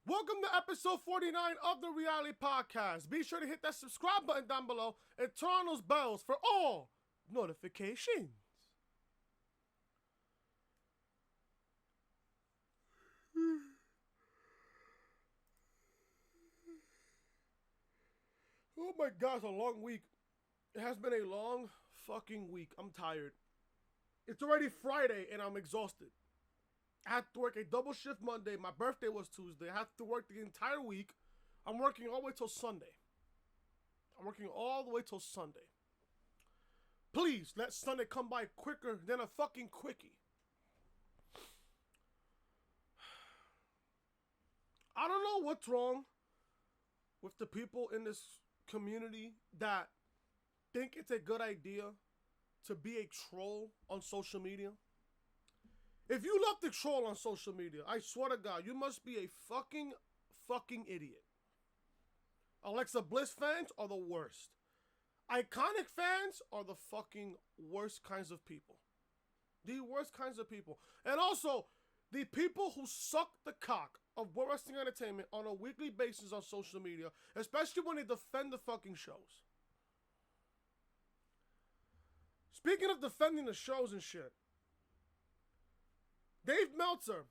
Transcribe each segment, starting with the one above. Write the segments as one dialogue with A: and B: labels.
A: Welcome to episode 49 of the Reality Podcast. Be sure to hit that subscribe button down below and turn on those bells for all notifications. Oh my God, it's a long week. It has been a long fucking week. I'm tired. It's already Friday and I'm exhausted. I had to work a double shift Monday. My birthday was Tuesday. I had to work the entire week. I'm working all the way till Sunday. Please, let Sunday come by quicker than a fucking quickie. I don't know what's wrong with the people in this community that think it's a good idea to be a troll on social media. If you love to troll on social media, I swear to God, you must be a fucking idiot. Alexa Bliss fans are the worst. Iconic fans are the fucking worst kinds of people. The worst kinds of people. And also, the people who suck the cock of World Wrestling Entertainment on a weekly basis on social media, especially when they defend the fucking shows. Speaking of defending the shows and shit, Dave Meltzer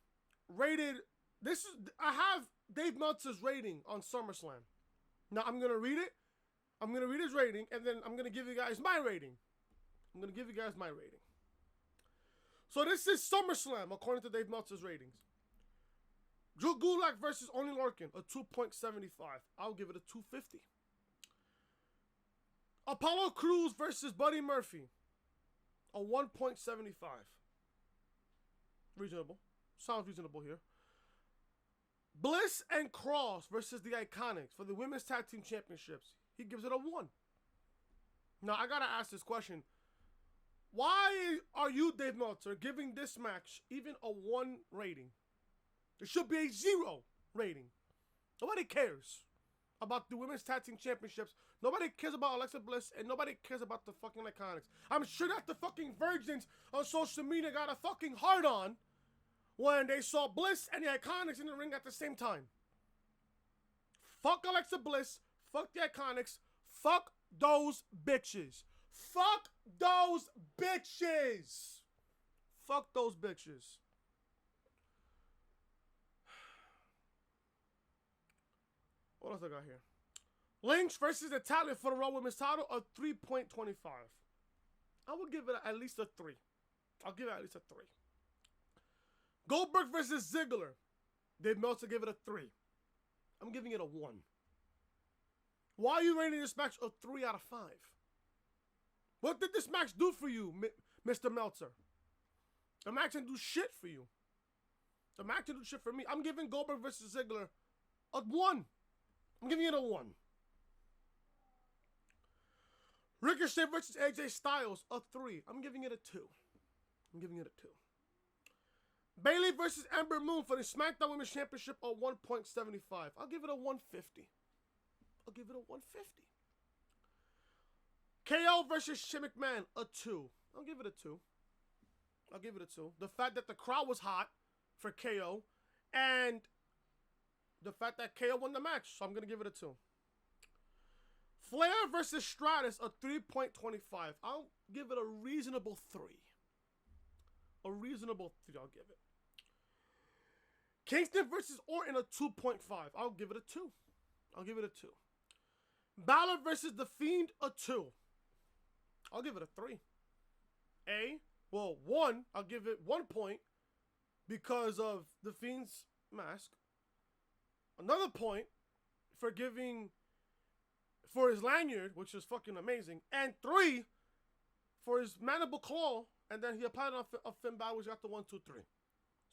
A: rated, I have Dave Meltzer's rating on SummerSlam. Now I'm going to read it. I'm going to read his rating and then I'm going to give you guys my rating. So this is SummerSlam according to Dave Meltzer's ratings. Drew Gulak versus Oney Lorcan, a 2.75. I'll give it a 2.50. Apollo Crews versus Buddy Murphy, a 1.75. Reasonable. Sounds reasonable here. Bliss and Cross versus the Iconics for the Women's Tag Team Championships. He gives it a 1. Now, I gotta ask this question. Why are you, Dave Meltzer, giving this match even a 1 rating? It should be a 0 rating. Nobody cares about the Women's Tag Team Championships. Nobody cares about Alexa Bliss, and nobody cares about the fucking Iconics. I'm sure that the fucking virgins on social media got a fucking hard on when they saw Bliss and the Iconics in the ring at the same time. Fuck Alexa Bliss. Fuck the Iconics. Fuck those bitches. Fuck those bitches. Fuck those bitches. What else I got here? Lynch versus Natalia for the Raw Women's title, a 3.25. I would give it at least a 3. I'll give it at least a 3. Goldberg versus Ziggler. Dave Meltzer gave it a 3. I'm giving it a 1. Why are you rating this match a 3 out of 5? What did this match do for you, Mr. Meltzer? The match didn't do shit for you. The match didn't do shit for me. I'm giving Goldberg versus Ziggler a 1. I'm giving it a 1. Ricochet versus AJ Styles, a 3. I'm giving it a 2. Bayley versus Ember Moon for the SmackDown Women's Championship, a 1.75. I'll give it a 150. KO versus Shane McMahon, a 2. I'll give it a 2. The fact that the crowd was hot for KO, and the fact that KO won the match, so I'm going to give it a 2. Flair versus Stratus, a 3.25. I'll give it a reasonable 3. I'll give it. Kingston versus Orton, a 2.5. I'll give it a 2. Balor versus The Fiend, a 2. I'll give it a 3. 1. I'll give it 1 point because of The Fiend's mask. Another point for his lanyard, which is fucking amazing. And 3 for his Mandible Claw. And then he applied it on Finn Balor, which got the 1, 2, 3.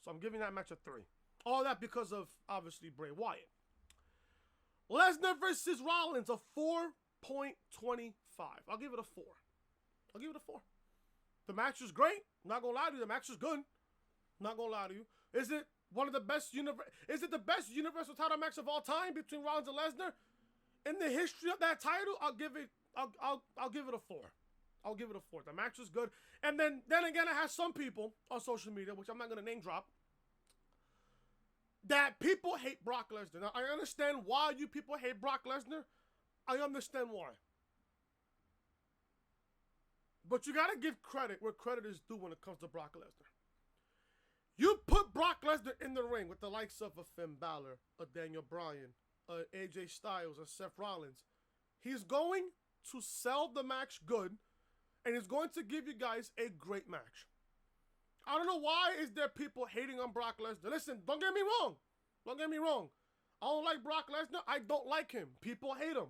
A: So I'm giving that match a 3. All that because of, obviously, Bray Wyatt. Lesnar versus Rollins, a 4.25. I'll give it a 4. The match was great. Not gonna lie to you. The match was good. Not gonna lie to you. Is it one of the best Is it the best Universal title match of all time between Rollins and Lesnar? In the history of that title, I'll give it a 4. The match was good. And then again, I have some people on social media, which I'm not gonna name drop, that people hate Brock Lesnar. Now, I understand why you people hate Brock Lesnar. I understand why. But you got to give credit where credit is due when it comes to Brock Lesnar. You put Brock Lesnar in the ring with the likes of a Finn Balor, a Daniel Bryan, a AJ Styles, a Seth Rollins. He's going to sell the match good, and he's going to give you guys a great match. I don't know why is there people hating on Brock Lesnar. Listen, don't get me wrong. Don't get me wrong. I don't like Brock Lesnar. I don't like him. People hate him.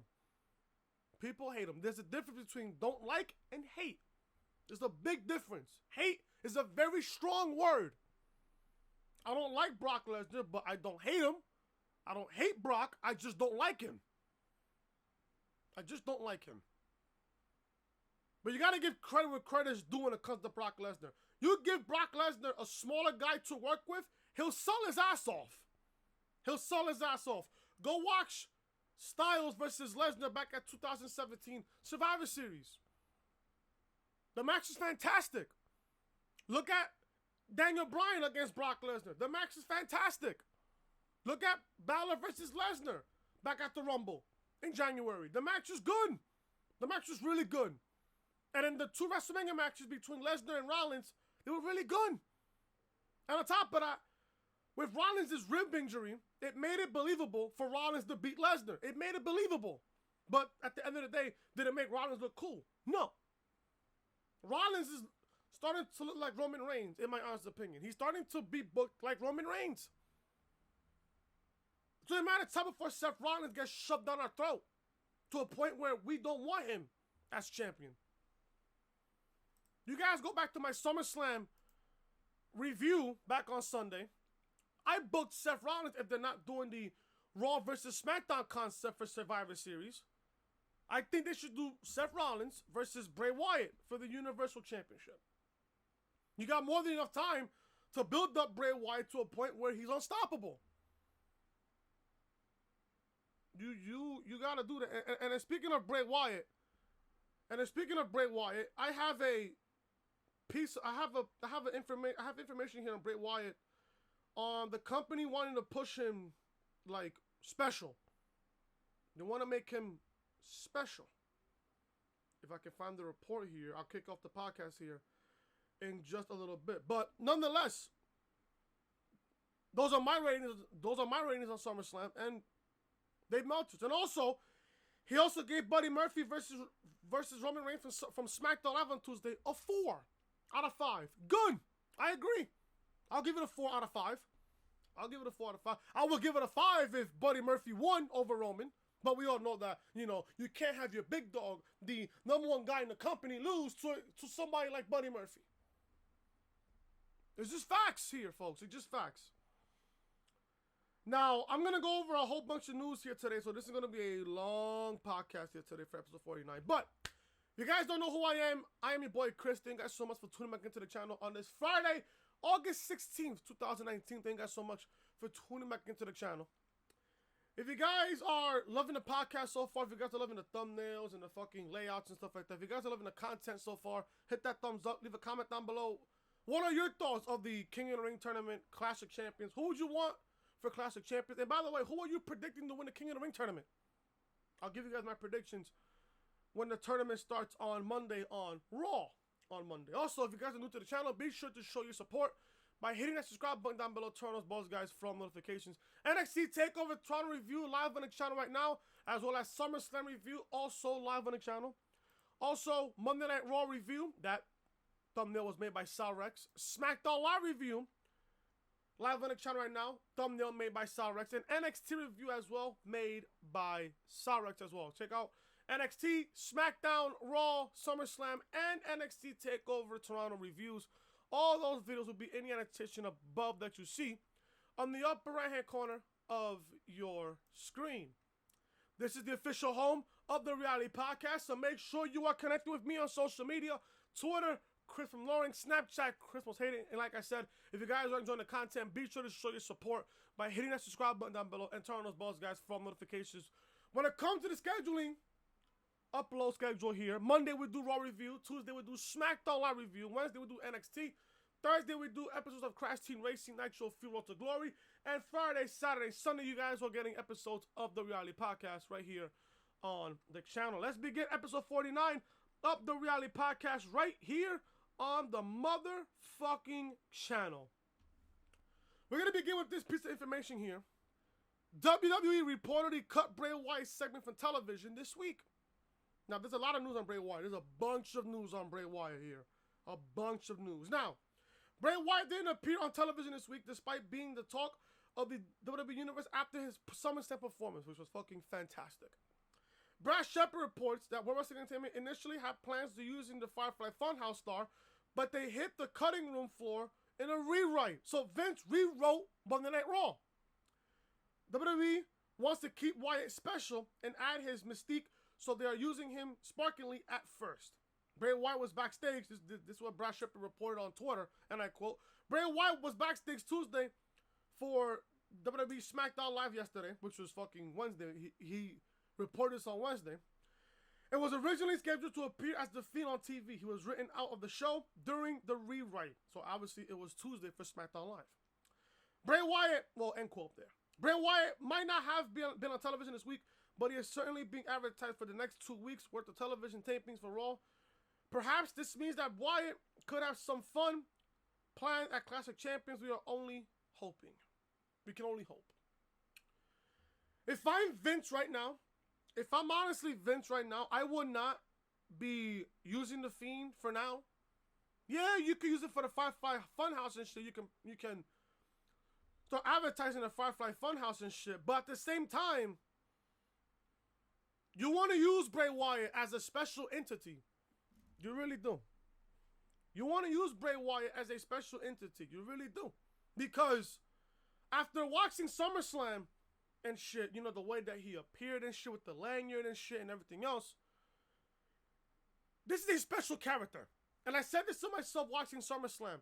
A: People hate him. There's a difference between don't like and hate. There's a big difference. Hate is a very strong word. I don't like Brock Lesnar, but I don't hate him. I don't hate Brock. I just don't like him. I just don't like him. But you got to give credit where credit is due when it comes to Brock Lesnar. You give Brock Lesnar a smaller guy to work with, he'll sell his ass off. He'll sell his ass off. Go watch Styles versus Lesnar back at 2017 Survivor Series. The match is fantastic. Look at Daniel Bryan against Brock Lesnar. The match is fantastic. Look at Balor versus Lesnar back at the Rumble in January. The match is good. The match was really good. And in the two WrestleMania matches between Lesnar and Rollins, they were really good. And on top of that, with Rollins' rib injury, it made it believable for Rollins to beat Lesnar. It made it believable. But at the end of the day, did it make Rollins look cool? No. Rollins is starting to look like Roman Reigns, in my honest opinion. He's starting to be booked like Roman Reigns. So it matter of time before Seth Rollins gets shoved down our throat to a point where we don't want him as champion. You guys go back to my SummerSlam review back on Sunday. I booked Seth Rollins if they're not doing the Raw versus SmackDown concept for Survivor Series. I think they should do Seth Rollins versus Bray Wyatt for the Universal Championship. You got more than enough time to build up Bray Wyatt to a point where he's unstoppable. You gotta do that. And speaking of Bray Wyatt, I have a piece. I have information here on Bray Wyatt. The company wanting to push him like special. They want to make him special. If I can find the report here, I'll kick off the podcast here in just a little bit. But nonetheless, those are my ratings. Those are my ratings on SummerSlam, and they melted. And also, he also gave Buddy Murphy versus Roman Reigns from SmackDown Live on Tuesday a 4 out of 5. Good. I agree. I'll give it a 4 out of 5. I'll give it a 4 out of 5. I will give it a 5 if Buddy Murphy won over Roman. But we all know that, you can't have your big dog, the number one guy in the company, lose to somebody like Buddy Murphy. It's just facts here, folks. It's just facts. Now, I'm going to go over a whole bunch of news here today, so this is going to be a long podcast here today for episode 49. But, if you guys don't know who I am your boy Chris. Thank you guys so much for tuning back into the channel on this Friday, August 16th, 2019. Thank you guys so much for tuning back into the channel. If you guys are loving the podcast so far, if you guys are loving the thumbnails and the fucking layouts and stuff like that, if you guys are loving the content so far, hit that thumbs up, leave a comment down below. What are your thoughts of the King of the Ring Tournament Classic Champions? Who would you want for Classic Champions? And by the way, who are you predicting to win the King of the Ring Tournament? I'll give you guys my predictions when the tournament starts on Monday on Raw on Monday. Also, if you guys are new to the channel, be sure to show your support by hitting that subscribe button down below. Turn those balls, guys, from notifications. NXT TakeOver Toronto review live on the channel right now, as well as SummerSlam review also live on the channel. Also, Monday Night Raw review. That thumbnail was made by Sal Rex. SmackDown Live review live on the channel right now. Thumbnail made by Sal Rex. And NXT review as well, made by Sal Rex as well. Check out NXT, SmackDown, Raw, SummerSlam, and NXT TakeOver Toronto reviews. All those videos will be in the annotation above that you see on the upper right-hand corner of your screen. This is the official home of the Reality Podcast, so make sure you are connected with me on social media. Twitter, Chris from Lawrence, Snapchat, Chris was hating. And like I said, if you guys are enjoying the content, be sure to show your support by hitting that subscribe button down below and turn on those balls, guys, for notifications. When it comes to the scheduling, upload schedule here. Monday we do Raw review. Tuesday we do SmackDown Live review. Wednesday we do NXT. Thursday, we do episodes of Crash Team Racing, Nitro, Fuel Road to Glory. And Friday, Saturday, Sunday, you guys are getting episodes of the Reality Podcast right here on the channel. Let's begin episode 49 of the Reality Podcast right here on the motherfucking channel. We're going to begin with this piece of information here. WWE reportedly cut Bray Wyatt's segment from television this week. Now, there's a lot of news on Bray Wyatt. There's a bunch of news on Bray Wyatt here. A bunch of news. Now, Bray Wyatt didn't appear on television this week despite being the talk of the WWE Universe after his SummerSlam performance, which was fucking fantastic. Brad Shepard reports that World Wrestling Entertainment initially had plans to using the Firefly Funhouse star, but they hit the cutting room floor in a rewrite. So Vince rewrote Monday Night Raw. WWE wants to keep Wyatt special and add his mystique, so they are using him sparkingly at first. Bray Wyatt was backstage. This is what Brad Shepard reported on Twitter, and I quote, Bray Wyatt was backstage Tuesday for WWE SmackDown Live yesterday, which was fucking Wednesday. He reported this on Wednesday. It was originally scheduled to appear as the Fiend on TV. He was written out of the show during the rewrite. So obviously it was Tuesday for SmackDown Live. Bray Wyatt, well, end quote there. Bray Wyatt might not have been on television this week, but he is certainly being advertised for the next 2 weeks worth of television tapings for Raw. Perhaps this means that Wyatt could have some fun planned at Classic Champions. We are only hoping. We can only hope. If I'm Vince right now, if I'm honestly Vince right now, I would not be using the Fiend for now. Yeah, you can use it for the Firefly Funhouse and shit. You can start advertising the Firefly Funhouse and shit. But at the same time, you want to use Bray Wyatt as a special entity. You really do. You want to use Bray Wyatt as a special entity. You really do. Because after watching SummerSlam and shit, you know, the way that he appeared and shit with the lanyard and shit and everything else, this is a special character. And I said this to myself watching SummerSlam.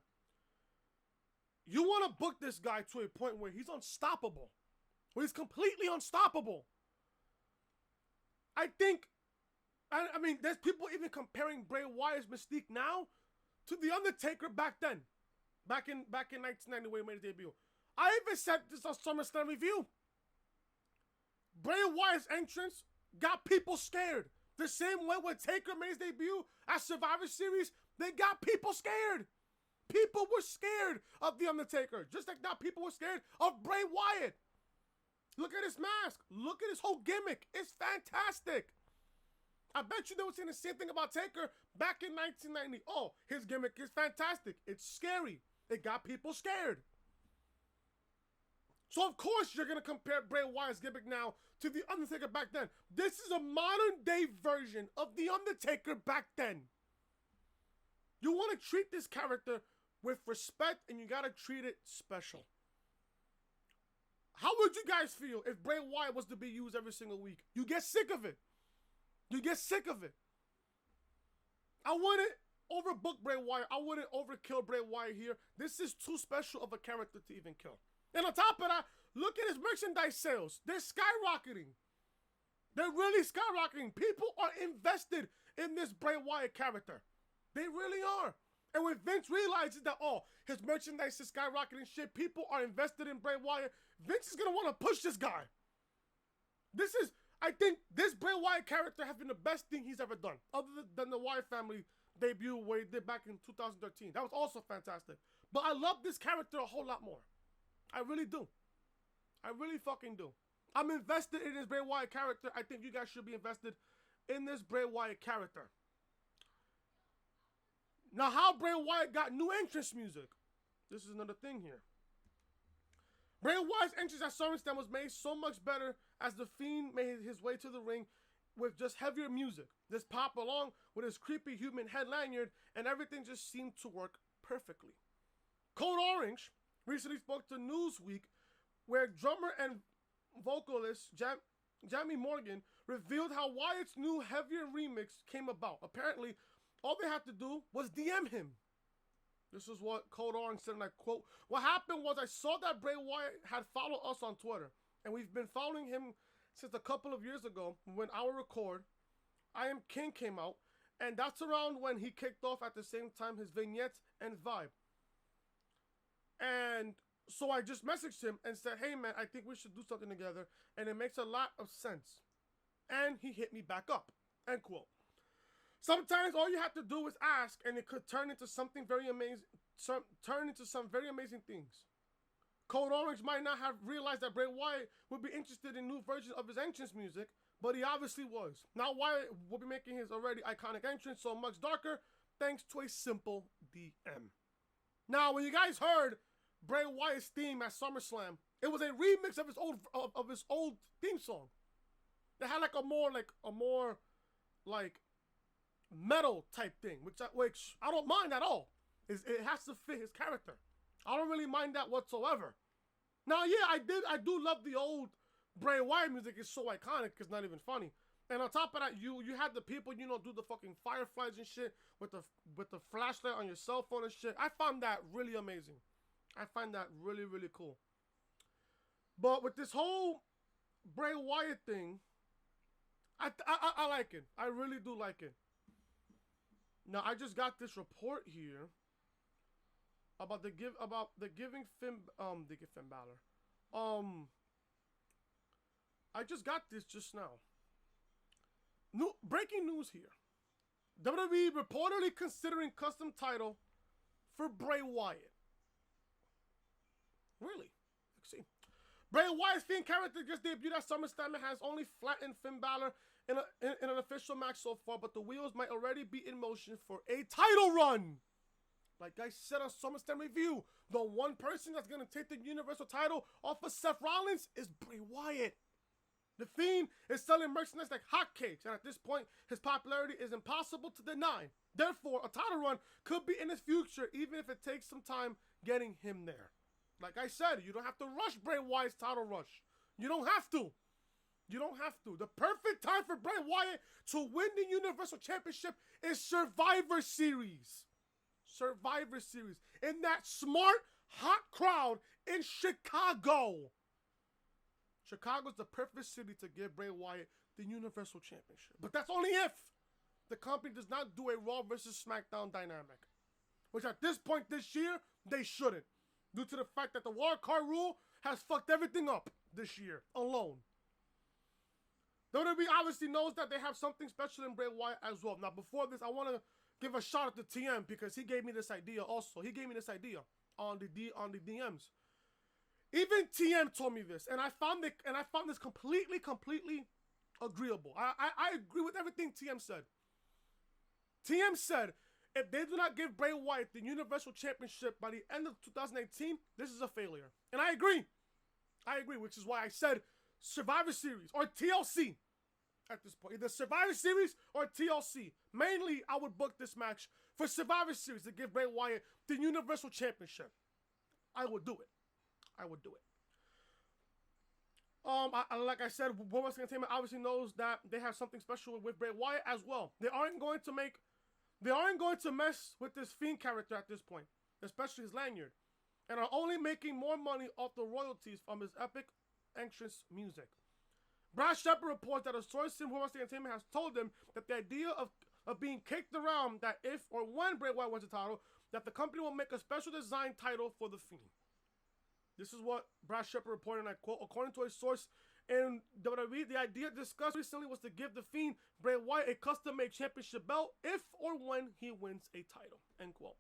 A: You want to book this guy to a point where he's unstoppable. Where he's completely unstoppable. I think, I mean, there's people even comparing Bray Wyatt's mystique now to The Undertaker back then. Back in 1990 when he made his debut. I even said this on SummerSlam review. Bray Wyatt's entrance got people scared. The same way when Taker made his debut at Survivor Series, they got people scared. People were scared of The Undertaker. Just like now people were scared of Bray Wyatt. Look at his mask. Look at his whole gimmick. It's fantastic. I bet you they were saying the same thing about Taker back in 1990. Oh, his gimmick is fantastic. It's scary. It got people scared. So of course you're going to compare Bray Wyatt's gimmick now to The Undertaker back then. This is a modern day version of The Undertaker back then. You want to treat this character with respect and you got to treat it special. How would you guys feel if Bray Wyatt was to be used every single week? You get sick of it. You get sick of it. I wouldn't overbook Bray Wyatt. I wouldn't overkill Bray Wyatt here. This is too special of a character to even kill. And on top of that, look at his merchandise sales. They're skyrocketing. They're really skyrocketing. People are invested in this Bray Wyatt character. They really are. And when Vince realizes that, oh, his merchandise is skyrocketing shit, people are invested in Bray Wyatt, Vince is going to want to push this guy. I think this Bray Wyatt character has been the best thing he's ever done, other than the Wyatt family debut where he did back in 2013. That was also fantastic. But I love this character a whole lot more. I really do. I really fucking do. I'm invested in this Bray Wyatt character. I think you guys should be invested in this Bray Wyatt character. Now, how Bray Wyatt got new entrance music. This is another thing here. Bray Wyatt's entrance at SummerSlam was made so much better as The Fiend made his way to the ring with just heavier music. This pop along with his creepy human head lanyard, and everything just seemed to work perfectly. Code Orange recently spoke to Newsweek, where drummer and vocalist Jamie Morgan revealed how Wyatt's new heavier remix came about. Apparently, all they had to do was DM him. This is what Code Orange said, and I quote, "What happened was I saw that Bray Wyatt had followed us on Twitter, and we've been following him since a couple of years ago when Our Record, I Am King came out, and that's around when he kicked off at the same time his vignettes and vibe. And so I just messaged him and said, hey man, I think we should do something together, and it makes a lot of sense. And he hit me back up. End quote. Sometimes all you have to do is ask, and it could turn into something very amazing. Turn into some very amazing things. Code Orange might not have realized that Bray Wyatt would be interested in new versions of his entrance music, but he obviously was. Now Wyatt will be making his already iconic entrance so much darker, thanks to a simple DM. Now, when you guys heard Bray Wyatt's theme at SummerSlam, it was a remix of his old theme song. It had like a more metal type thing, which I don't mind at all. It has to fit his character. I don't really mind that whatsoever. Now, yeah, I do love the old Bray Wyatt music. It's so iconic, it's not even funny. And on top of that, you had the people, do the fucking fireflies and shit with the flashlight on your cell phone and shit. I found that really amazing. I find that really, really cool. But with this whole Bray Wyatt thing, I like it. I really do like it. Now, I just got this report here about giving Finn Balor. I just got this just now. Breaking news here. WWE reportedly considering custom title for Bray Wyatt. Really? Let's see. Bray Wyatt's Fiend character just debuted at SummerSlam and has only flattened Finn Balor in an official match so far, but the wheels might already be in motion for a title run. Like I said on SummerSlam review, the one person that's going to take the Universal title off of Seth Rollins is Bray Wyatt. The Fiend is selling merchandise like hotcakes, and at this point, his popularity is impossible to deny. Therefore, a title run could be in his future, even if it takes some time getting him there. Like I said, you don't have to rush Bray Wyatt's title rush. You don't have to. You don't have to. The perfect time for Bray Wyatt to win the Universal Championship is Survivor Series. Survivor Series. In that smart, hot crowd in Chicago. Chicago's the perfect city to give Bray Wyatt the Universal Championship. But that's only if the company does not do a Raw versus SmackDown dynamic. Which at this point this year, they shouldn't. Due to the fact that the wild card rule has fucked everything up this year alone. WWE obviously knows that they have something special in Bray Wyatt as well. Now before this, I want to give a shout out to TM because he gave me this idea also. He gave me this idea on the DMs. Even TM told me this, and I found this completely agreeable. I agree with everything TM said. TM said, if they do not give Bray Wyatt the Universal Championship by the end of 2018, this is a failure. And I agree. I agree, which is why I said Survivor Series or TLC at this point. Either Survivor Series or TLC. Mainly, I would book this match for Survivor Series to give Bray Wyatt the Universal Championship. I would do it. I would do it. Like I said, World Wrestling Entertainment obviously knows that they have something special with Bray Wyatt as well. They aren't going to mess with this Fiend character at this point, especially his lanyard, and are only making more money off the royalties from his epic entrance music. Brad Shepard reports that a source in World Wrestling Entertainment has told them that the idea of being kicked around that if or when Bray Wyatt wins the title, that the company will make a special design title for the Fiend. This is what Brad Shepard reported, and I quote, according to a source in WWE, the idea discussed recently was to give the Fiend Bray Wyatt a custom-made championship belt if or when he wins a title, end quote.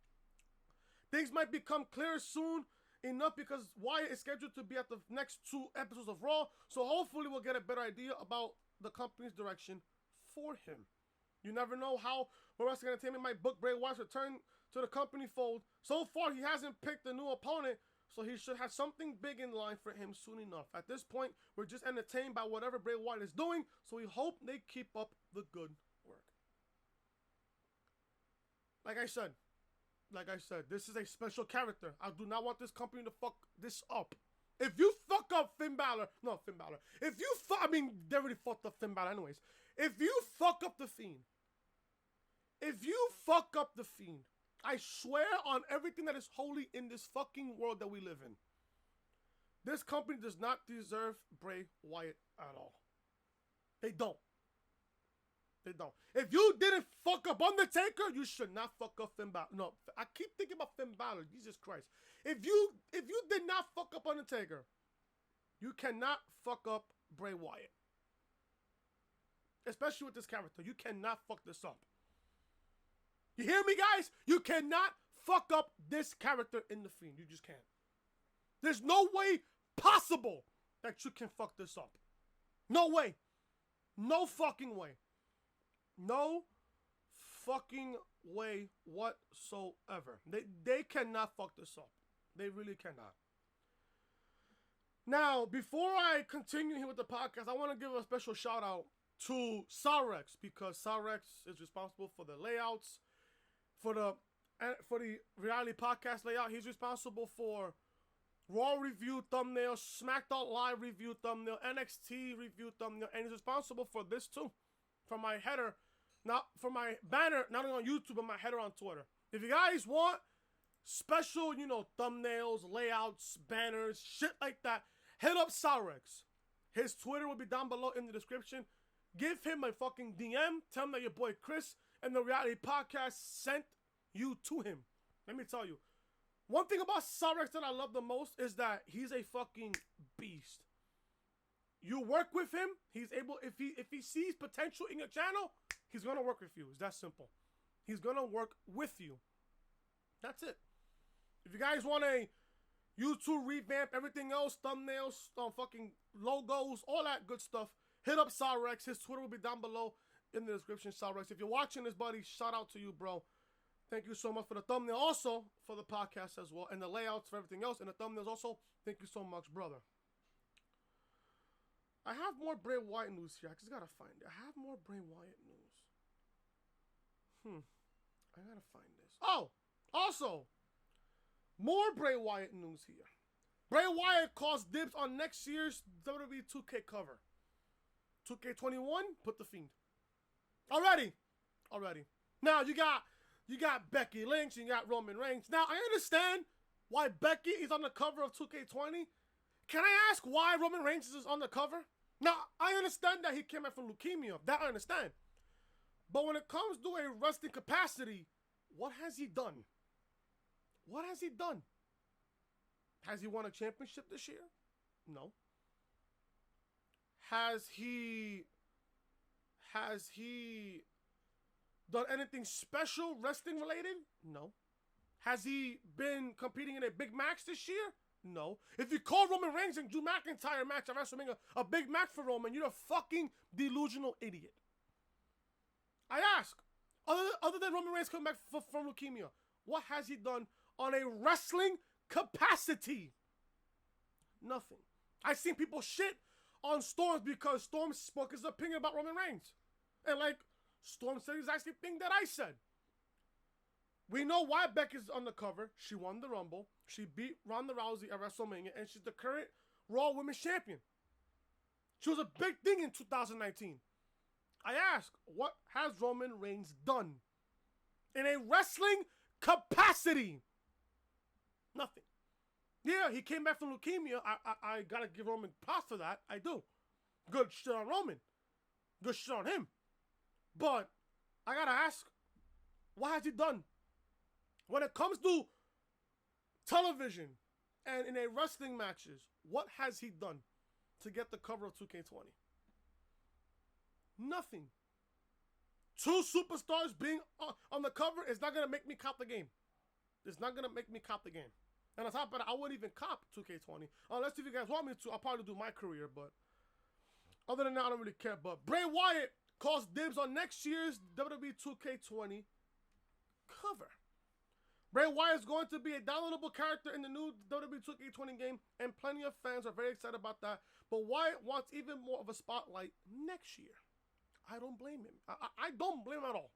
A: Things might become clearer soon enough because Wyatt is scheduled to be at the next 2 episodes of Raw, so hopefully we'll get a better idea about the company's direction for him. You never know how World Wrestling Entertainment might book Bray Wyatt's return to the company fold. So far, he hasn't picked a new opponent, so he should have something big in line for him soon enough. At this point, we're just entertained by whatever Bray Wyatt is doing, so we hope they keep up the good work. Like I said, this is a special character. I do not want this company to fuck this up. If you fuck up Finn Balor, if you they already fucked up Finn Balor anyways. If you fuck up the Fiend, I swear on everything that is holy in this fucking world that we live in, this company does not deserve Bray Wyatt at all. They don't. If you didn't fuck up Undertaker, you should not fuck up Finn Balor. No, I keep thinking about Finn Balor. Jesus Christ. If you did not fuck up Undertaker, you cannot fuck up Bray Wyatt. Especially with this character. You cannot fuck this up. You hear me, guys? You cannot fuck up this character in The Fiend. You just can't. There's no way possible that you can fuck this up. No way. No fucking way. No fucking way whatsoever. They cannot fuck this up. They really cannot. Now, before I continue here with the podcast, I want to give a special shout out to Sarex, because Sarex is responsible for the layouts, for the reality podcast layout. He's responsible for Raw review thumbnail, SmackDown Live review thumbnail, NXT review thumbnail, and he's responsible for this too, for my header, not for my banner, not only on YouTube but my header on Twitter. If you guys want special, thumbnails, layouts, banners, shit like that, hit up Sarex. His Twitter will be down below in the description. Give him a fucking DM. Tell him that your boy Chris and the reality podcast sent you to him. Let me tell you. One thing about Sarex that I love the most is that he's a fucking beast. You work with him, he's able, if he sees potential in your channel, he's gonna work with you. It's that simple. He's gonna work with you. That's it. If you guys want a YouTube revamp, everything else, thumbnails, fucking logos, all that good stuff, hit up Sarex. His Twitter will be down below in the description. Sarex, if you're watching this, buddy, shout out to you, bro. Thank you so much for the thumbnail, also for the podcast as well, and the layouts for everything else, and the thumbnails also. Thank you so much, brother. I have more Bray Wyatt news here. I just gotta find it. I have more Bray Wyatt news. I gotta find this. Oh, also, more Bray Wyatt news here. Bray Wyatt calls dibs on next year's WWE 2K cover. 2K21, put the Fiend. Already. Now you got Becky Lynch, you got Roman Reigns. Now I understand why Becky is on the cover of 2K20. Can I ask why Roman Reigns is on the cover? Now I understand that he came out from leukemia. That I understand. But when it comes to a wrestling capacity, what has he done? What has he done? Has he won a championship this year? No. Has he done anything special wrestling related? No. Has he been competing in a big match this year? No. If you call Roman Reigns and Drew McIntyre match at WrestleMania a big match for Roman, you're a fucking delusional idiot. I ask, other than Roman Reigns coming back from leukemia, what has he done on a wrestling capacity? Nothing. I've seen people shit on Storm because Storm spoke his opinion about Roman Reigns. And Storm said the exact same thing that I said. We know why Becky's on the cover. She won the Rumble. She beat Ronda Rousey at WrestleMania, and she's the current Raw Women's Champion. She was a big thing in 2019. I ask, what has Roman Reigns done in a wrestling capacity? Nothing. Yeah, he came back from leukemia. I gotta give Roman props for that. I do. Good shit on Roman. Good shit on him. But I gotta ask, what has he done? When it comes to television and in a wrestling matches, what has he done to get the cover of 2K20? Nothing. Two superstars being on the cover is not going to make me cop the game. It's not going to make me cop the game. And on top of that, I wouldn't even cop 2K20. Unless if you guys want me to, I'll probably do my career. But other than that, I don't really care. But Bray Wyatt calls dibs on next year's WWE 2K20 cover. Bray Wyatt is going to be a downloadable character in the new WWE 2K20 game, and plenty of fans are very excited about that. But Wyatt wants even more of a spotlight next year. I don't blame him. I don't blame him at all.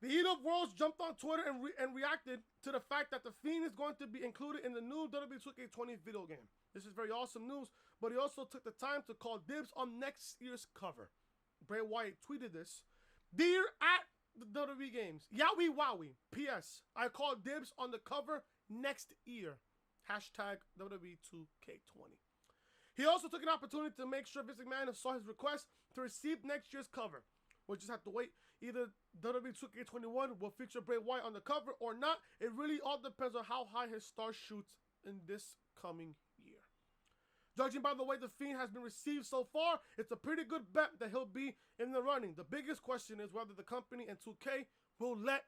A: The Eat of Worlds jumped on Twitter and reacted to the fact that The Fiend is going to be included in the new WWE 2K20 video game. This is very awesome news, but he also took the time to call dibs on next year's cover. Bray Wyatt tweeted this. Dear at the WWE Games, Yowie Wowie, P.S. I call dibs on the cover next year. Hashtag WWE 2K20. He also took an opportunity to make sure Vince McMahon saw his request to receive next year's cover. We'll just have to wait. Either WWE 2K21 will feature Bray Wyatt on the cover or not. It really all depends on how high his star shoots in this coming year. Judging by the way the Fiend has been received so far, it's a pretty good bet that he'll be in the running. The biggest question is whether the company and 2K will let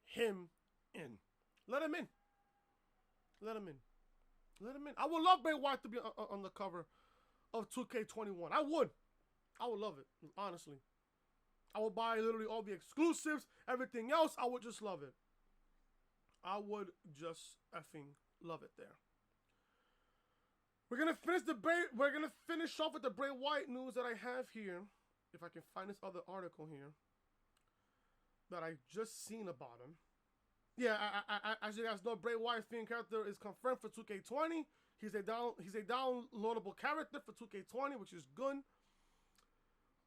A: him in. Let him in. Let him in. Let him in. I would love Bray Wyatt to be on the cover of 2K21. I would love it, honestly. I would buy literally all the exclusives, everything else. I would just love it. I would just effing love it there. We're gonna finish off with the Bray Wyatt news that I have here. If I can find this other article here that I just seen about him. Yeah, as you guys know, Bray Wyatt Fiend character is confirmed for 2K20. He's a downloadable character for 2K20, which is good.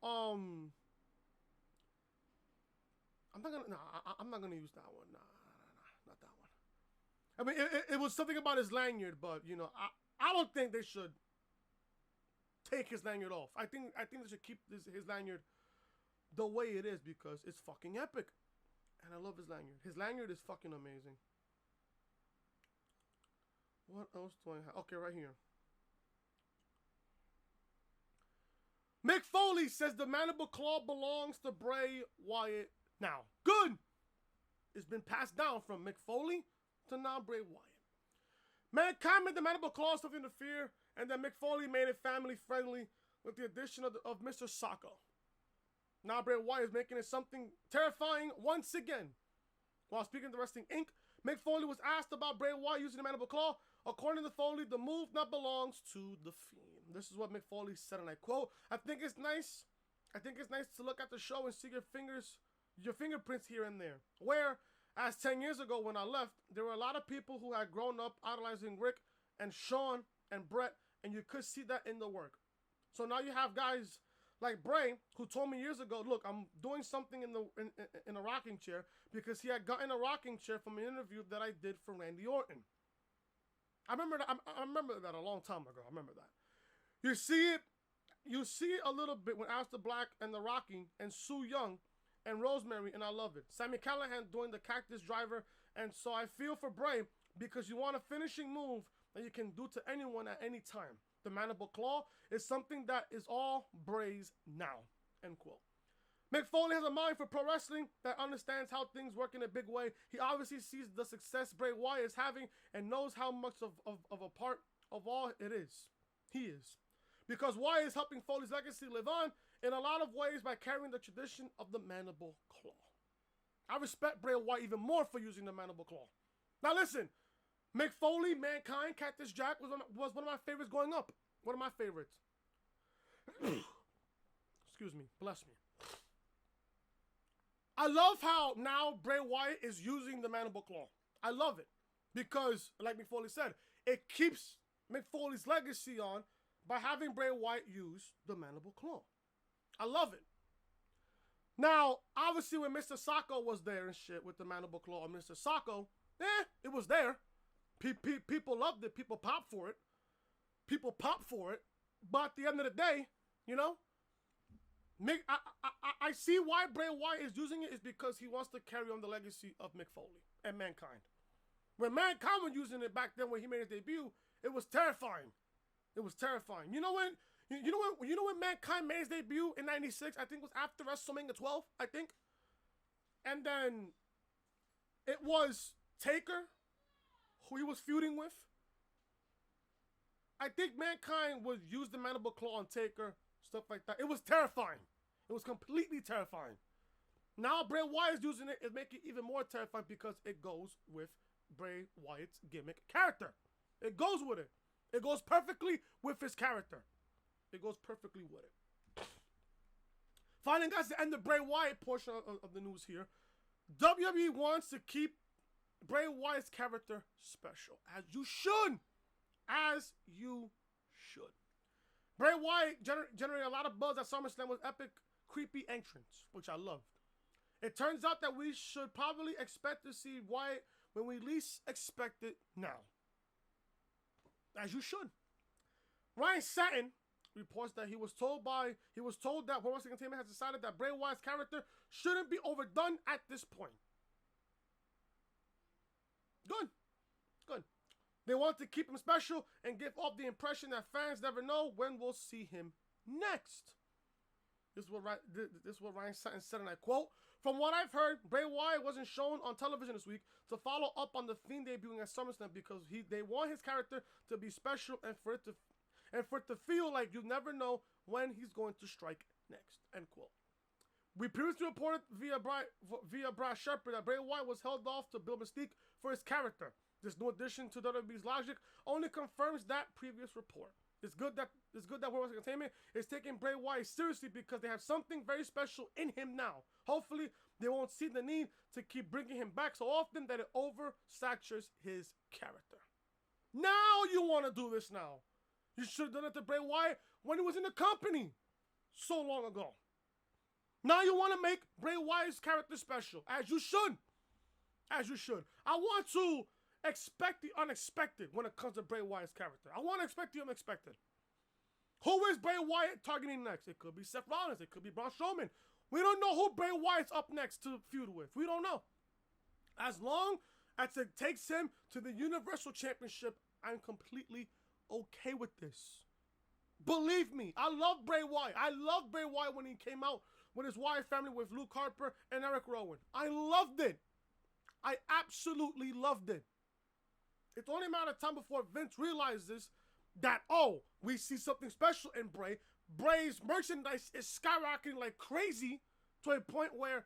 A: I'm not gonna use that one. Nah, not that one. I mean, it was something about his lanyard, but you know, I don't think they should take his lanyard off. I think they should keep his lanyard the way it is because it's fucking epic, and I love his lanyard. His lanyard is fucking amazing. What else do I have? Okay, right here. Mick Foley says the Mandible Claw belongs to Bray Wyatt now. Good! It's been passed down from Mick Foley to now Bray Wyatt. Mankind made the Mandible Claw stuff interfere, and then Mick Foley made it family friendly with the addition of Mr. Sacco. Now Bray Wyatt is making it something terrifying once again. While speaking to Wrestling Inc., Mick Foley was asked about Bray Wyatt using the Mandible Claw. According to Foley, the move now belongs to the Fiend. This is what Mick Foley said, and I quote, I think it's nice to look at the show and see your fingerprints here and there. Whereas 10 years ago when I left, there were a lot of people who had grown up idolizing Rick and Shawn and Brett, and you could see that in the work. So now you have guys like Bray, who told me years ago, look, I'm doing something in a rocking chair because he had gotten a rocking chair from an interview that I did for Randy Orton. I remember that a long time ago. I remember that. You see it a little bit when Aleister Black and The Rocking and Sue Young and Rosemary, and I love it. Sami Callihan doing the cactus driver, and so I feel for Bray because you want a finishing move that you can do to anyone at any time. The Mandible Claw is something that is all Bray's now. End quote. Mick Foley has a mind for pro wrestling that understands how things work in a big way. He obviously sees the success Bray Wyatt is having and knows how much of a part of all it is. He is. Because Wyatt is helping Foley's legacy live on in a lot of ways by carrying the tradition of the Mandible Claw. I respect Bray Wyatt even more for using the Mandible Claw. Now listen, Mick Foley, Mankind, Cactus Jack was one of my favorites growing up. One of my favorites. Excuse me. Bless me. I love how now Bray Wyatt is using the Mandible Claw. I love it. Because, like Mick Foley said, it keeps Mick Foley's legacy on by having Bray Wyatt use the Mandible Claw. I love it. Now, obviously when Mr. Sacco was there and shit with the Mandible Claw on Mr. Sacco, it was there. People loved it. People popped for it. But at the end of the day, you know, I see why Bray Wyatt is using it is because he wants to carry on the legacy of Mick Foley and Mankind. When Mankind was using it back then when he made his debut, it was terrifying. It was terrifying. You know when Mankind made his debut in '96? I think it was after WrestleMania 12, I think. And then it was Taker, who he was feuding with. I think Mankind would use the Mandible Claw on Taker, stuff like that. It was terrifying. It was completely terrifying. Now Bray Wyatt is using it. It makes it even more terrifying because it goes with Bray Wyatt's gimmick character. It goes with it. It goes perfectly with his character. It goes perfectly with it. Finally, guys, the end of Bray Wyatt portion of the news here. WWE wants to keep Bray Wyatt's character special. As you should. As you should. Bray Wyatt generated a lot of buzz at SummerSlam with epic, creepy entrance, which I loved. It turns out that we should probably expect to see Wyatt when we least expect it now. As you should. Ryan Satin reports that he was told that World Wrestling Entertainment has decided that Bray Wyatt's character shouldn't be overdone at this point. Good. They want to keep him special and give off the impression that fans never know when we'll see him next. This is what Ryan Sutton said, and I quote, "From what I've heard, Bray Wyatt wasn't shown on television this week to follow up on the Fiend debuting at SummerSlam because they want his character to be special and for it to feel like you never know when he's going to strike next." End quote. We previously reported via Brad Shepard that Bray Wyatt was held off to build mystique for his character. This new addition to WWE's logic only confirms that previous report. It's good that World Wrestling Entertainment is taking Bray Wyatt seriously because they have something very special in him now. Hopefully, they won't see the need to keep bringing him back so often that it oversaturates his character. Now you want to do this now. You should have done it to Bray Wyatt when he was in the company so long ago. Now you want to make Bray Wyatt's character special, as you should. As you should. I want to expect the unexpected when it comes to Bray Wyatt's character. I want to expect the unexpected. Who is Bray Wyatt targeting next? It could be Seth Rollins. It could be Braun Strowman. We don't know who Bray Wyatt's up next to feud with. We don't know. As long as it takes him to the Universal Championship, I'm completely okay with this. Believe me, I love Bray Wyatt. I loved Bray Wyatt when he came out with his Wyatt family with Luke Harper and Eric Rowan. I loved it. I absolutely loved it. It's only a matter of time before Vince realizes that, oh, we see something special in Bray. Bray's merchandise is skyrocketing like crazy to a point where,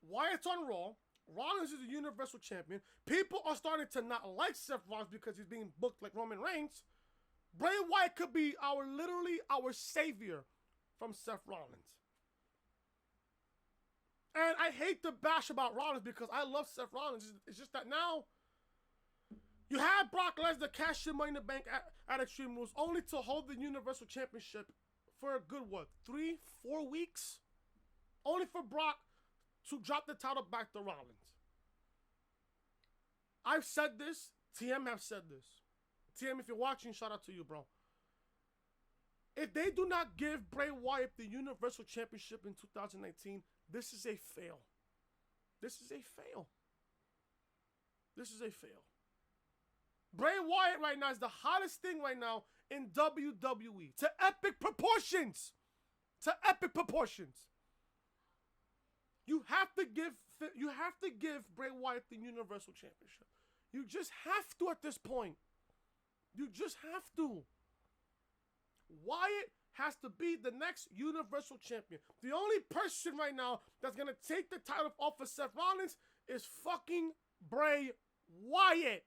A: Wyatt's on Raw. Rollins is the Universal Champion. People are starting to not like Seth Rollins because he's being booked like Roman Reigns. Bray Wyatt could be literally our savior from Seth Rollins. And I hate to bash about Rollins because I love Seth Rollins. It's just that now you have Brock Lesnar cash in Money in the Bank at Extreme Rules only to hold the Universal Championship for a good, 3-4 weeks? Only for Brock to drop the title back to Rollins. I've said this. TM have said this. TM, if you're watching, shout out to you, bro. If they do not give Bray Wyatt the Universal Championship in 2019, this is a fail. This is a fail. This is a fail. Bray Wyatt right now is the hottest thing right now in WWE. To epic proportions. To epic proportions. You have to give Bray Wyatt the Universal Championship. You just have to at this point. You just have to. Wyatt has to be the next Universal Champion. The only person right now that's going to take the title off of Seth Rollins is fucking Bray Wyatt.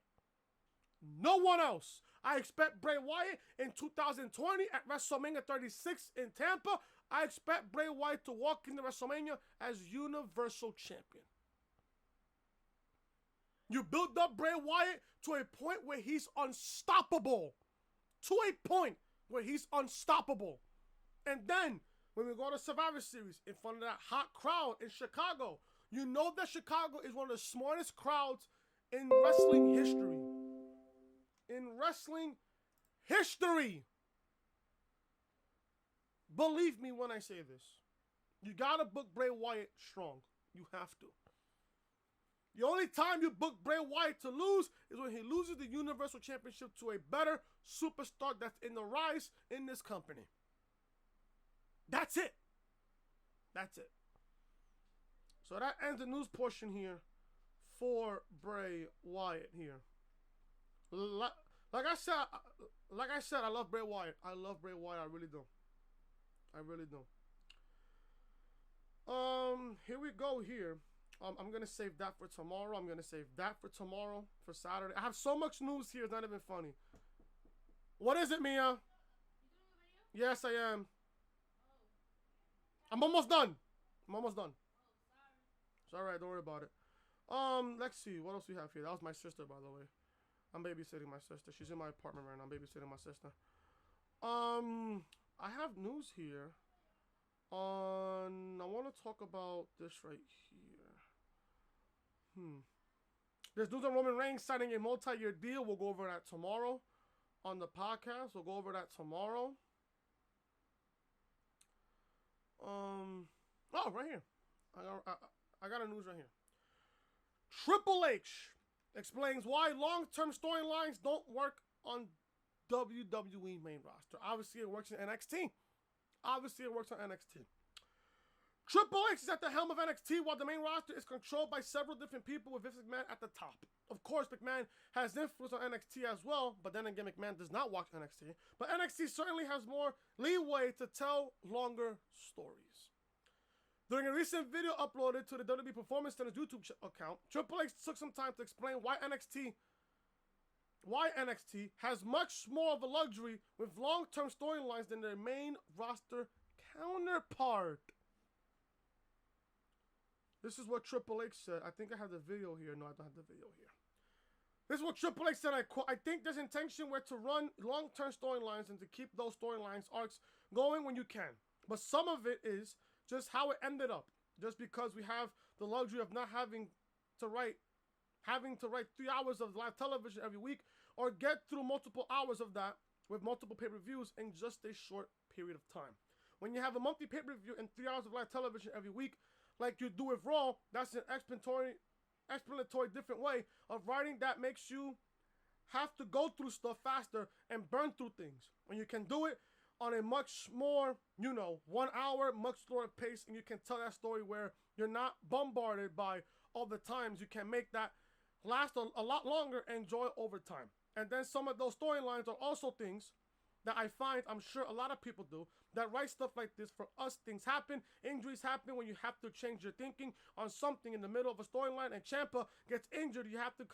A: No one else. I expect Bray Wyatt in 2020 at WrestleMania 36 in Tampa. I expect Bray Wyatt to walk into WrestleMania as Universal Champion. You build up Bray Wyatt to a point where he's unstoppable. To a point where he's unstoppable. And then, when we go to Survivor Series, in front of that hot crowd in Chicago, you know that Chicago is one of the smartest crowds in wrestling history. In wrestling history. Believe me when I say this. You gotta book Bray Wyatt strong. You have to. The only time you book Bray Wyatt to lose is when he loses the Universal Championship to a better superstar that's in the rise in this company. That's it. That's it. So that ends the news portion here for Bray Wyatt here. Like I said, I love Bray Wyatt. I love Bray Wyatt. I really do. I really do. Here we go here. I'm going to save that for tomorrow. I'm going to save that for tomorrow, for Saturday. I have so much news here, it's not even funny. What is it, Mia? You doing a video? Yes, I am. I'm almost done. I'm almost done. It's all right. Don't worry about it. Let's see. What else we have here? That was my sister, by the way. I'm babysitting my sister. She's in my apartment right now. I'm babysitting my sister. I have news here. I want to talk about this right here. There's news on Roman Reigns signing a multi-year deal. We'll go over that tomorrow. on the podcast. We'll go over that tomorrow. Oh, right here. I got a news right here. Triple H explains why long-term storylines don't work on WWE main roster. Obviously, it works in NXT. Triple H is at the helm of NXT while the main roster is controlled by several different people with Vince McMahon at the top. Of course, McMahon has influence on NXT as well, but then again, McMahon does not watch NXT. But NXT certainly has more leeway to tell longer stories. During a recent video uploaded to the WWE Performance Center's YouTube account, Triple H took some time to explain why NXT has much more of a luxury with long-term storylines than their main roster counterpart. This is what Triple H said. I think I have the video here. No, I don't have the video here. This is what Triple H said. I quote, I think there's intention where to run long-term storylines and to keep those storylines arcs going when you can. But some of it is just how it ended up. Just because we have the luxury of not having to write 3 hours of live television every week or get through multiple hours of that with multiple pay-per-views in just a short period of time. When you have a monthly pay-per-view and 3 hours of live television every week, like you do with Raw, that's an explanatory different way of writing that makes you have to go through stuff faster and burn through things. And you can do it on a much more, 1 hour, much slower pace, and you can tell that story where you're not bombarded by all the times. You can make that last a lot longer and enjoy it over time. And then some of those storylines are also things that I find, I'm sure a lot of people do, that write stuff like this. For us, things happen, injuries happen when you have to change your thinking on something in the middle of a storyline, and Ciampa gets injured, you have to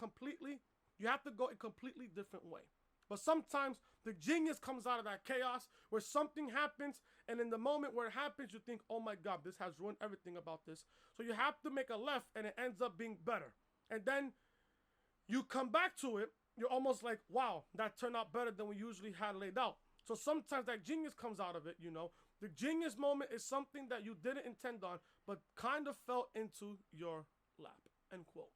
A: go a completely different way. But sometimes the genius comes out of that chaos where something happens, and in the moment where it happens, you think, oh my God, this has ruined everything about this. So you have to make a left, and it ends up being better. And then you come back to it, you're almost like, wow, that turned out better than we usually had laid out. So sometimes that genius comes out of it, The genius moment is something that you didn't intend on, but kind of fell into your lap, end quote.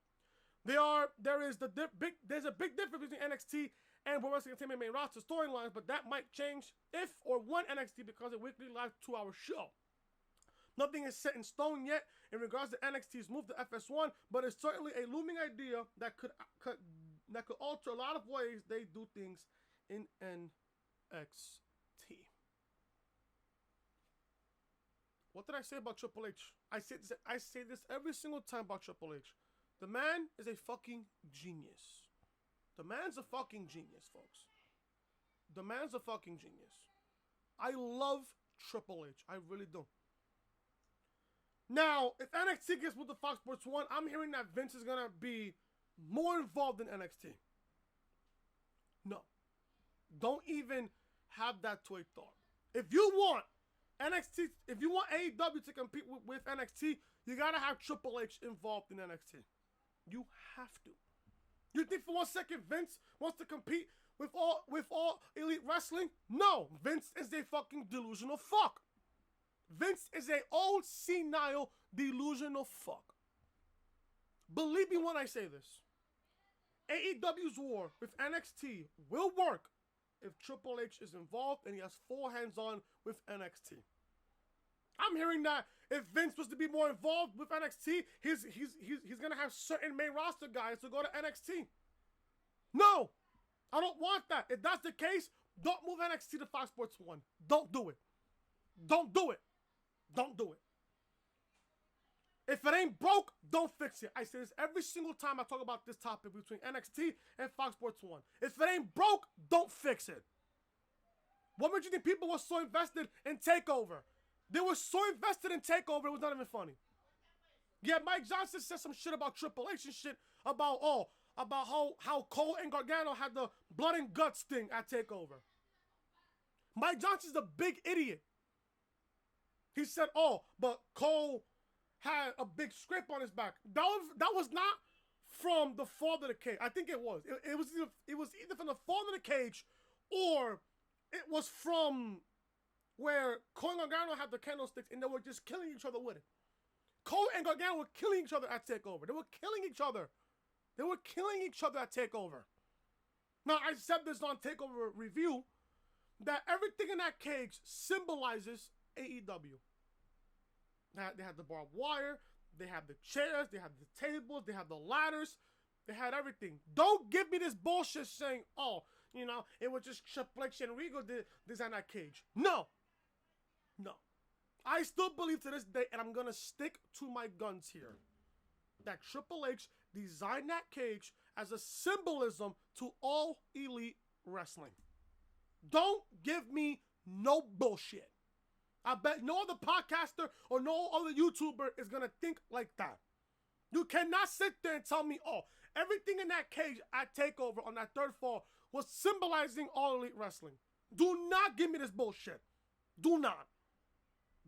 A: There's a big difference between NXT and World Wrestling Entertainment main roster storylines, but that might change if or when NXT becomes a weekly live 2-hour show. Nothing is set in stone yet in regards to NXT's move to FS1, but it's certainly a looming idea that could alter a lot of ways they do things in NXT. What did I say about Triple H? I say this every single time about Triple H. The man is a fucking genius. The man's a fucking genius, folks. The man's a fucking genius. I love Triple H. I really do. Now, if NXT gets moved to Fox Sports 1, I'm hearing that Vince is going to be more involved in NXT. No. Don't even have that to a thought. If you want NXT, if you want AEW to compete with NXT, you got to have Triple H involved in NXT. You have to. You think for 1 second Vince wants to compete with all elite wrestling? No. Vince is a fucking delusional fuck. Vince is a old, senile, delusional fuck. Believe me when I say this. AEW's war with NXT will work if Triple H is involved and he has full hands-on with NXT. I'm hearing that if Vince was to be more involved with NXT, he's gonna have certain main roster guys to go to NXT. No, I don't want that. If that's the case, don't move NXT to Fox Sports 1. Don't do it. Don't do it. Don't do it. If it ain't broke, don't fix it. I say this every single time I talk about this topic between NXT and Fox Sports 1. If it ain't broke, don't fix it. What made you think people were so invested in TakeOver? They were so invested in TakeOver, it was not even funny. Yeah, Mike Johnson said some shit about Triple H and shit about how Cole and Gargano had the blood and guts thing at TakeOver. Mike Johnson's a big idiot. He said, but Cole had a big scrape on his back. That was not from the fall of the cage. I think it was. It was either from the fall of the cage or it was from where Cole and Gargano had the candlesticks and they were just killing each other with it. Cole and Gargano were killing each other at TakeOver. They were killing each other. They were killing each other at TakeOver. Now, I said this on TakeOver Review, that everything in that cage symbolizes AEW. They had the barbed wire, they have the chairs, they have the tables, they have the ladders, they had everything. Don't give me this bullshit saying, oh, you know, it was just Triple H and Regal did design that cage. No. No. I still believe to this day, and I'm going to stick to my guns here, that Triple H designed that cage as a symbolism to all elite wrestling. Don't give me no bullshit. I bet no other podcaster or no other YouTuber is going to think like that. You cannot sit there and tell me, oh, everything in that cage at TakeOver on that third fall was symbolizing all elite wrestling. Do not give me this bullshit. Do not.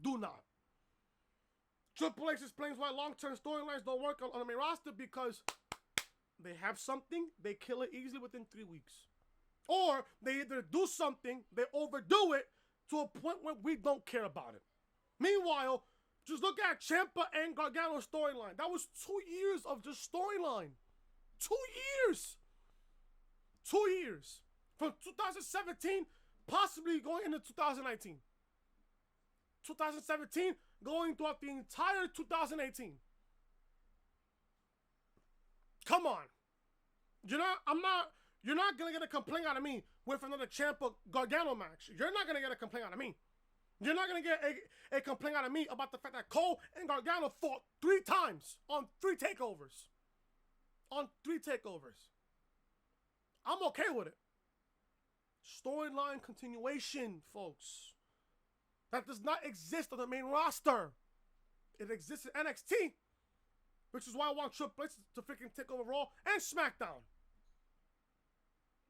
A: Do not. Triple H explains why long-term storylines don't work on the main roster because they have something, they kill it easily within 3 weeks. Or they either do something, they overdo it to a point where we don't care about it. Meanwhile, just look at Ciampa and Gargano's storyline. That was 2 years of just storyline. 2 years. 2 years. From 2017, possibly going into 2019. 2017, going throughout the entire 2018. Come on. You're not going to get a complaint out of me with another Ciampa Gargano match. You're not going to get a complaint out of me. You're not going to get a complaint out of me about the fact that Cole and Gargano fought 3 times on 3 takeovers. On 3 takeovers. I'm okay with it. Storyline continuation, folks. That does not exist on the main roster. It exists in NXT, which is why I want Triple H to freaking take over Raw and SmackDown.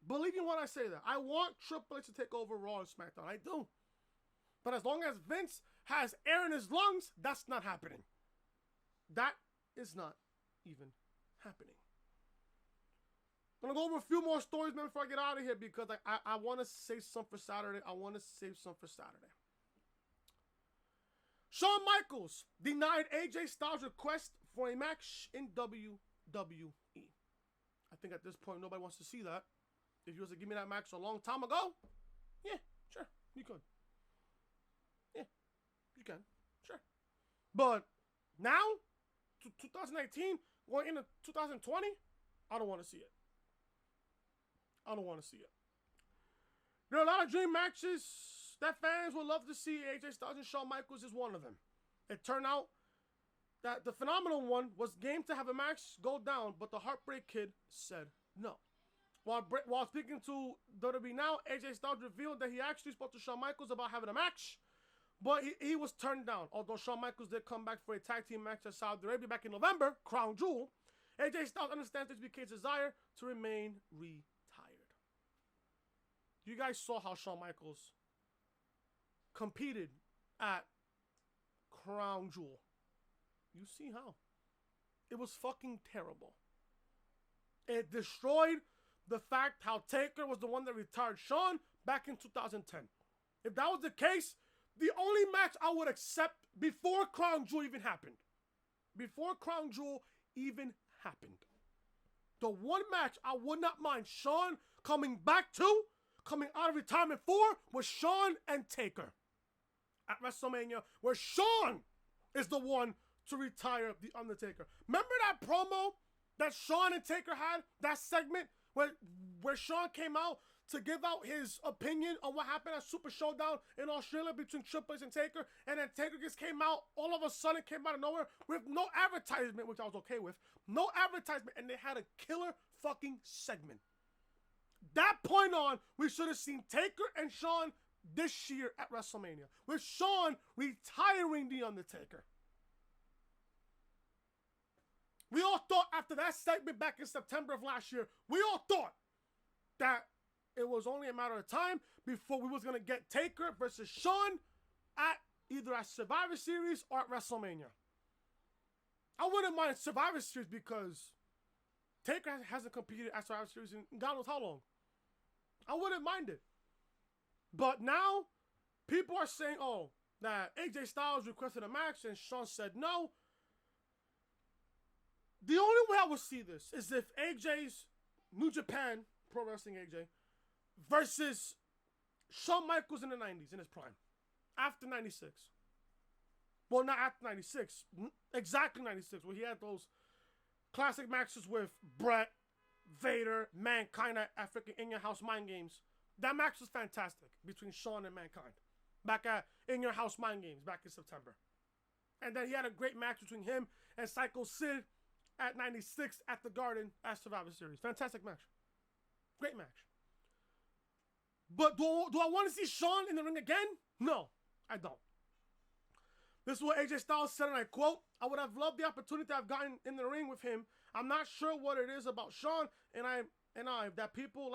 A: Believe me when I say that. I want Triple H to take over Raw and SmackDown. I do. But as long as Vince has air in his lungs, that's not happening. That is not even happening. I'm going to go over a few more stories, man, before I get out of here because I want to save some for Saturday. Shawn Michaels denied AJ Styles' request for a match in WWE. I think at this point, nobody wants to see that. If you was to give me that match a long time ago, yeah, sure, you could. Yeah, you can, sure. But now, 2018, going into 2020, I don't want to see it. I don't want to see it. There are a lot of dream matches that fans would love to see. AJ Styles and Shawn Michaels is one of them. It turned out that the phenomenal one was game to have a match go down, but the Heartbreak Kid said no. While speaking to WWE Now, AJ Styles revealed that he actually spoke to Shawn Michaels about having a match, but he was turned down. Although Shawn Michaels did come back for a tag team match at Saudi Arabia back in November, Crown Jewel, AJ Styles understands HBK's desire to remain retired. You guys saw how Shawn Michaels competed at Crown Jewel. You see how. It was fucking terrible. It destroyed the fact how Taker was the one that retired Shawn back in 2010. If that was the case, the only match I would accept before Crown Jewel even happened. Before Crown Jewel even happened. The one match I would not mind Shawn coming back to, coming out of retirement for, was Shawn and Taker at WrestleMania, where Shawn is the one to retire The Undertaker. Remember that promo that Shawn and Taker had, that segment where Shawn came out to give out his opinion on what happened at Super Showdown in Australia between Triple H and Taker, and then Taker just came out, all of a sudden came out of nowhere with no advertisement, which I was okay with, no advertisement, and they had a killer fucking segment. That point on, we should have seen Taker and Shawn this year at WrestleMania, with Shawn retiring The Undertaker. We all thought after that segment back in September of last year, we all thought that it was only a matter of time before we was going to get Taker versus Shawn at either at Survivor Series or at WrestleMania. I wouldn't mind Survivor Series because Taker hasn't competed at Survivor Series in God knows how long. I wouldn't mind it. But now, people are saying, oh, that AJ Styles requested a match and Shawn said no. The only way I would see this is if AJ's New Japan Pro Wrestling AJ, versus Shawn Michaels in the 90s, in his prime. After 96. Well, not after 96. Exactly 96, where he had those classic matches with Bret, Vader, Mankind at freaking In Your House Mind Games. That match was fantastic between Shawn and Mankind. Back at In Your House Mind Games back in September. And then he had a great match between him and Psycho Sid at 96 at the Garden at Survivor Series. Fantastic match. Great match. But do I want to see Shawn in the ring again? No, I don't. This is what AJ Styles said, and I quote, "I would have loved the opportunity to have gotten in the ring with him. I'm not sure what it is about Shawn and I that people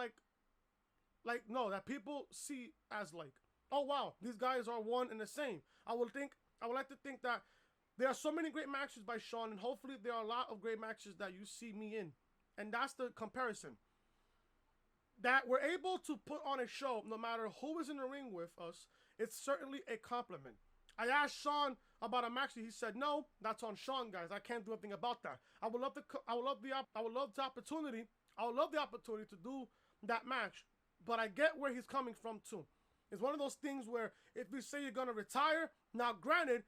A: that people see as like, oh wow, these guys are one and the same. I would like to think that there are so many great matches by Shawn, and hopefully there are a lot of great matches that you see me in. And that's the comparison. That we're able to put on a show no matter who is in the ring with us, it's certainly a compliment. I asked Shawn about a match, and he said, "No, that's on Shawn, guys. I can't do anything about that. I would love the opportunity to do that match, but I get where he's coming from too. It's one of those things where if you say you're gonna retire, now granted,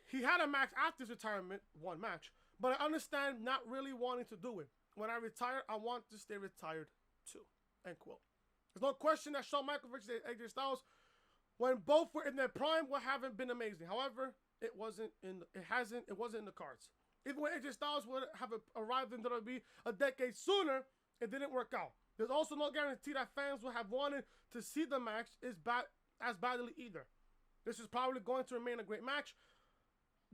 A: he had a match after his retirement, one match, but I understand not really wanting to do it. When I retire, I want to stay retired too." End quote. There's no question that Shawn Michaels versus AJ Styles, when both were in their prime, haven't been amazing. However, it wasn't in the cards. Even when AJ Styles would have arrived in WWE a decade sooner, it didn't work out. There's also no guarantee that fans would have wanted to see the match as badly either. This is probably going to remain a great match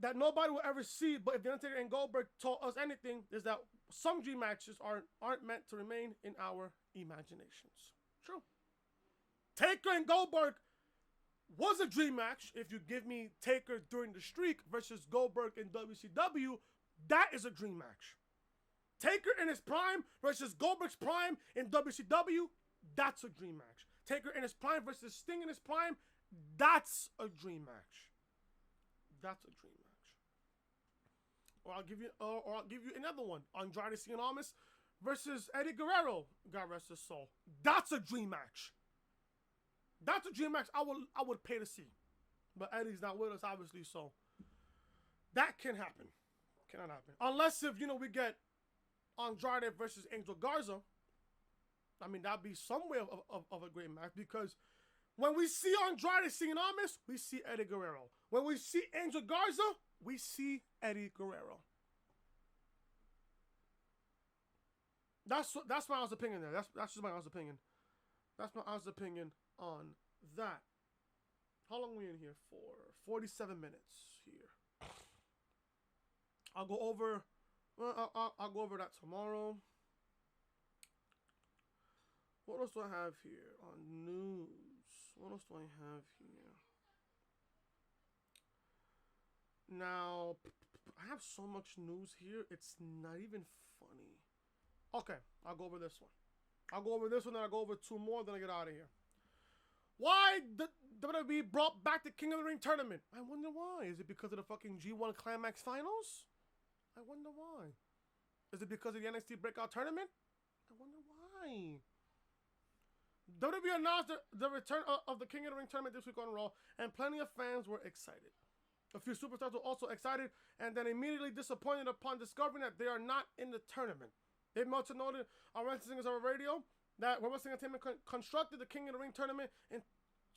A: that nobody will ever see, but if The Undertaker and Goldberg taught us anything, is that some dream matches aren't meant to remain in our imaginations. True. Taker and Goldberg was a dream match. If you give me Taker during the streak versus Goldberg in WCW, that is a dream match. Taker in his prime versus Goldberg's prime in WCW, that's a dream match. Taker in his prime versus Sting in his prime, that's a dream match. That's a dream match. Or I'll give you another one. Andrade Cien Almas versus Eddie Guerrero, God rest his soul. That's a dream match. That's a dream match I would pay to see. But Eddie's not with us, obviously, so that can happen. Cannot happen. Unless if, we get Andrade versus Angel Garza. I mean, that'd be some way of a great match, because when we see Andrade Cien Almas, we see Eddie Guerrero. When we see Angel Garza, we see Eddie Guerrero. That's my honest opinion there. That's just my honest opinion. That's my honest opinion on that. How long are we in here for? 47 minutes here. I'll go over that tomorrow. What else do I have here on news? What else do I have here? Now, I have so much news here, it's not even funny. Okay, I'll go over this one. Then I'll go over two more, then I get out of here. Why the WWE brought back the King of the Ring tournament? I wonder why. Is it because of the fucking G1 Climax Finals? I wonder why. Is it because of the NXT Breakout Tournament? I wonder why. WWE announced the return of the King of the Ring tournament this week on Raw, and plenty of fans were excited. A few superstars were also excited, and then immediately disappointed upon discovering that they are not in the tournament. Dave Meltzer noted on Wrestling Singers Over Radio that Wrestling Entertainment constructed the King of the Ring tournament in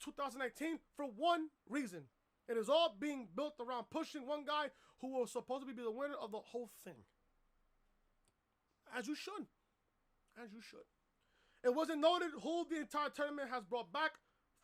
A: 2019 for one reason. It is all being built around pushing one guy who will supposedly be the winner of the whole thing. As you should. It wasn't noted who the entire tournament has brought back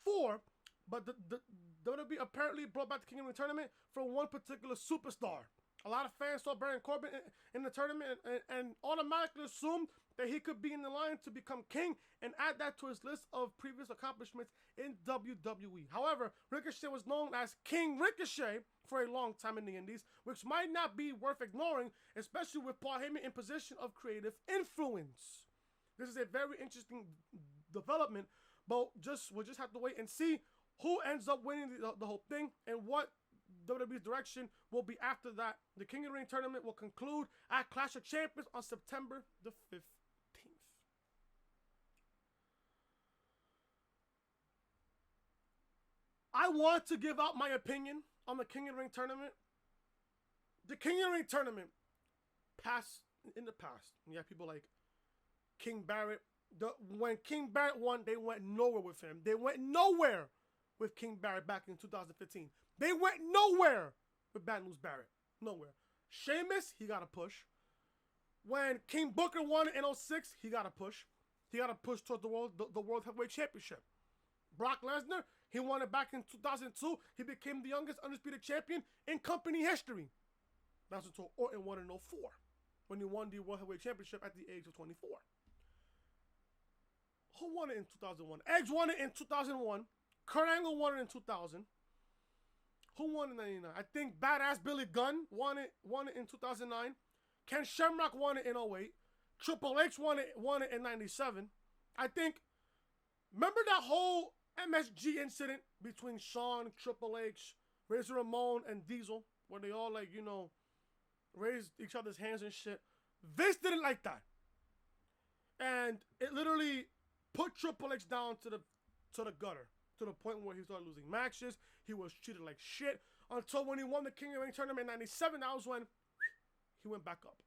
A: for, but the WWE apparently brought back the King of the Ring tournament for one particular superstar. A lot of fans saw Baron Corbin in the tournament and automatically assumed that he could be in the line to become king and add that to his list of previous accomplishments in WWE. However, Ricochet was known as King Ricochet for a long time in the Indies, which might not be worth ignoring, especially with Paul Heyman in position of creative influence. This is a very interesting development, but we'll just have to wait and see who ends up winning the whole thing and what WWE's direction will be after that. The King of the Ring tournament will conclude at Clash of Champions on September the 15th. I want to give out my opinion on the King of the Ring tournament. The King of the Ring tournament in the past. You have people like King Barrett. When King Barrett won, they went nowhere with him. They went nowhere with King Barrett back in 2015. They went nowhere with Bad News Barrett. Nowhere. Sheamus, he got a push. When King Booker won in 06, he got a push. He got a push towards the World Heavyweight Championship. Brock Lesnar, he won it back in 2002. He became the youngest undisputed champion in company history. That's until Orton won in 04, when he won the World Heavyweight Championship at the age of 24. Who won it in 2001? Edge won it in 2001. Kurt Angle won it in 2000. Who won in 99? I think Badass Billy Gunn won it in 2009. Ken Shamrock won it in 08. Triple H won it in 97. I think, remember that whole MSG incident between Shawn, Triple H, Razor Ramon, and Diesel, where they all raised each other's hands and shit? Vince didn't like that. And it literally put Triple H down to the gutter, to the point where he started losing matches. He was treated like shit until when he won the King of the Ring tournament in 97. That was when he went back up.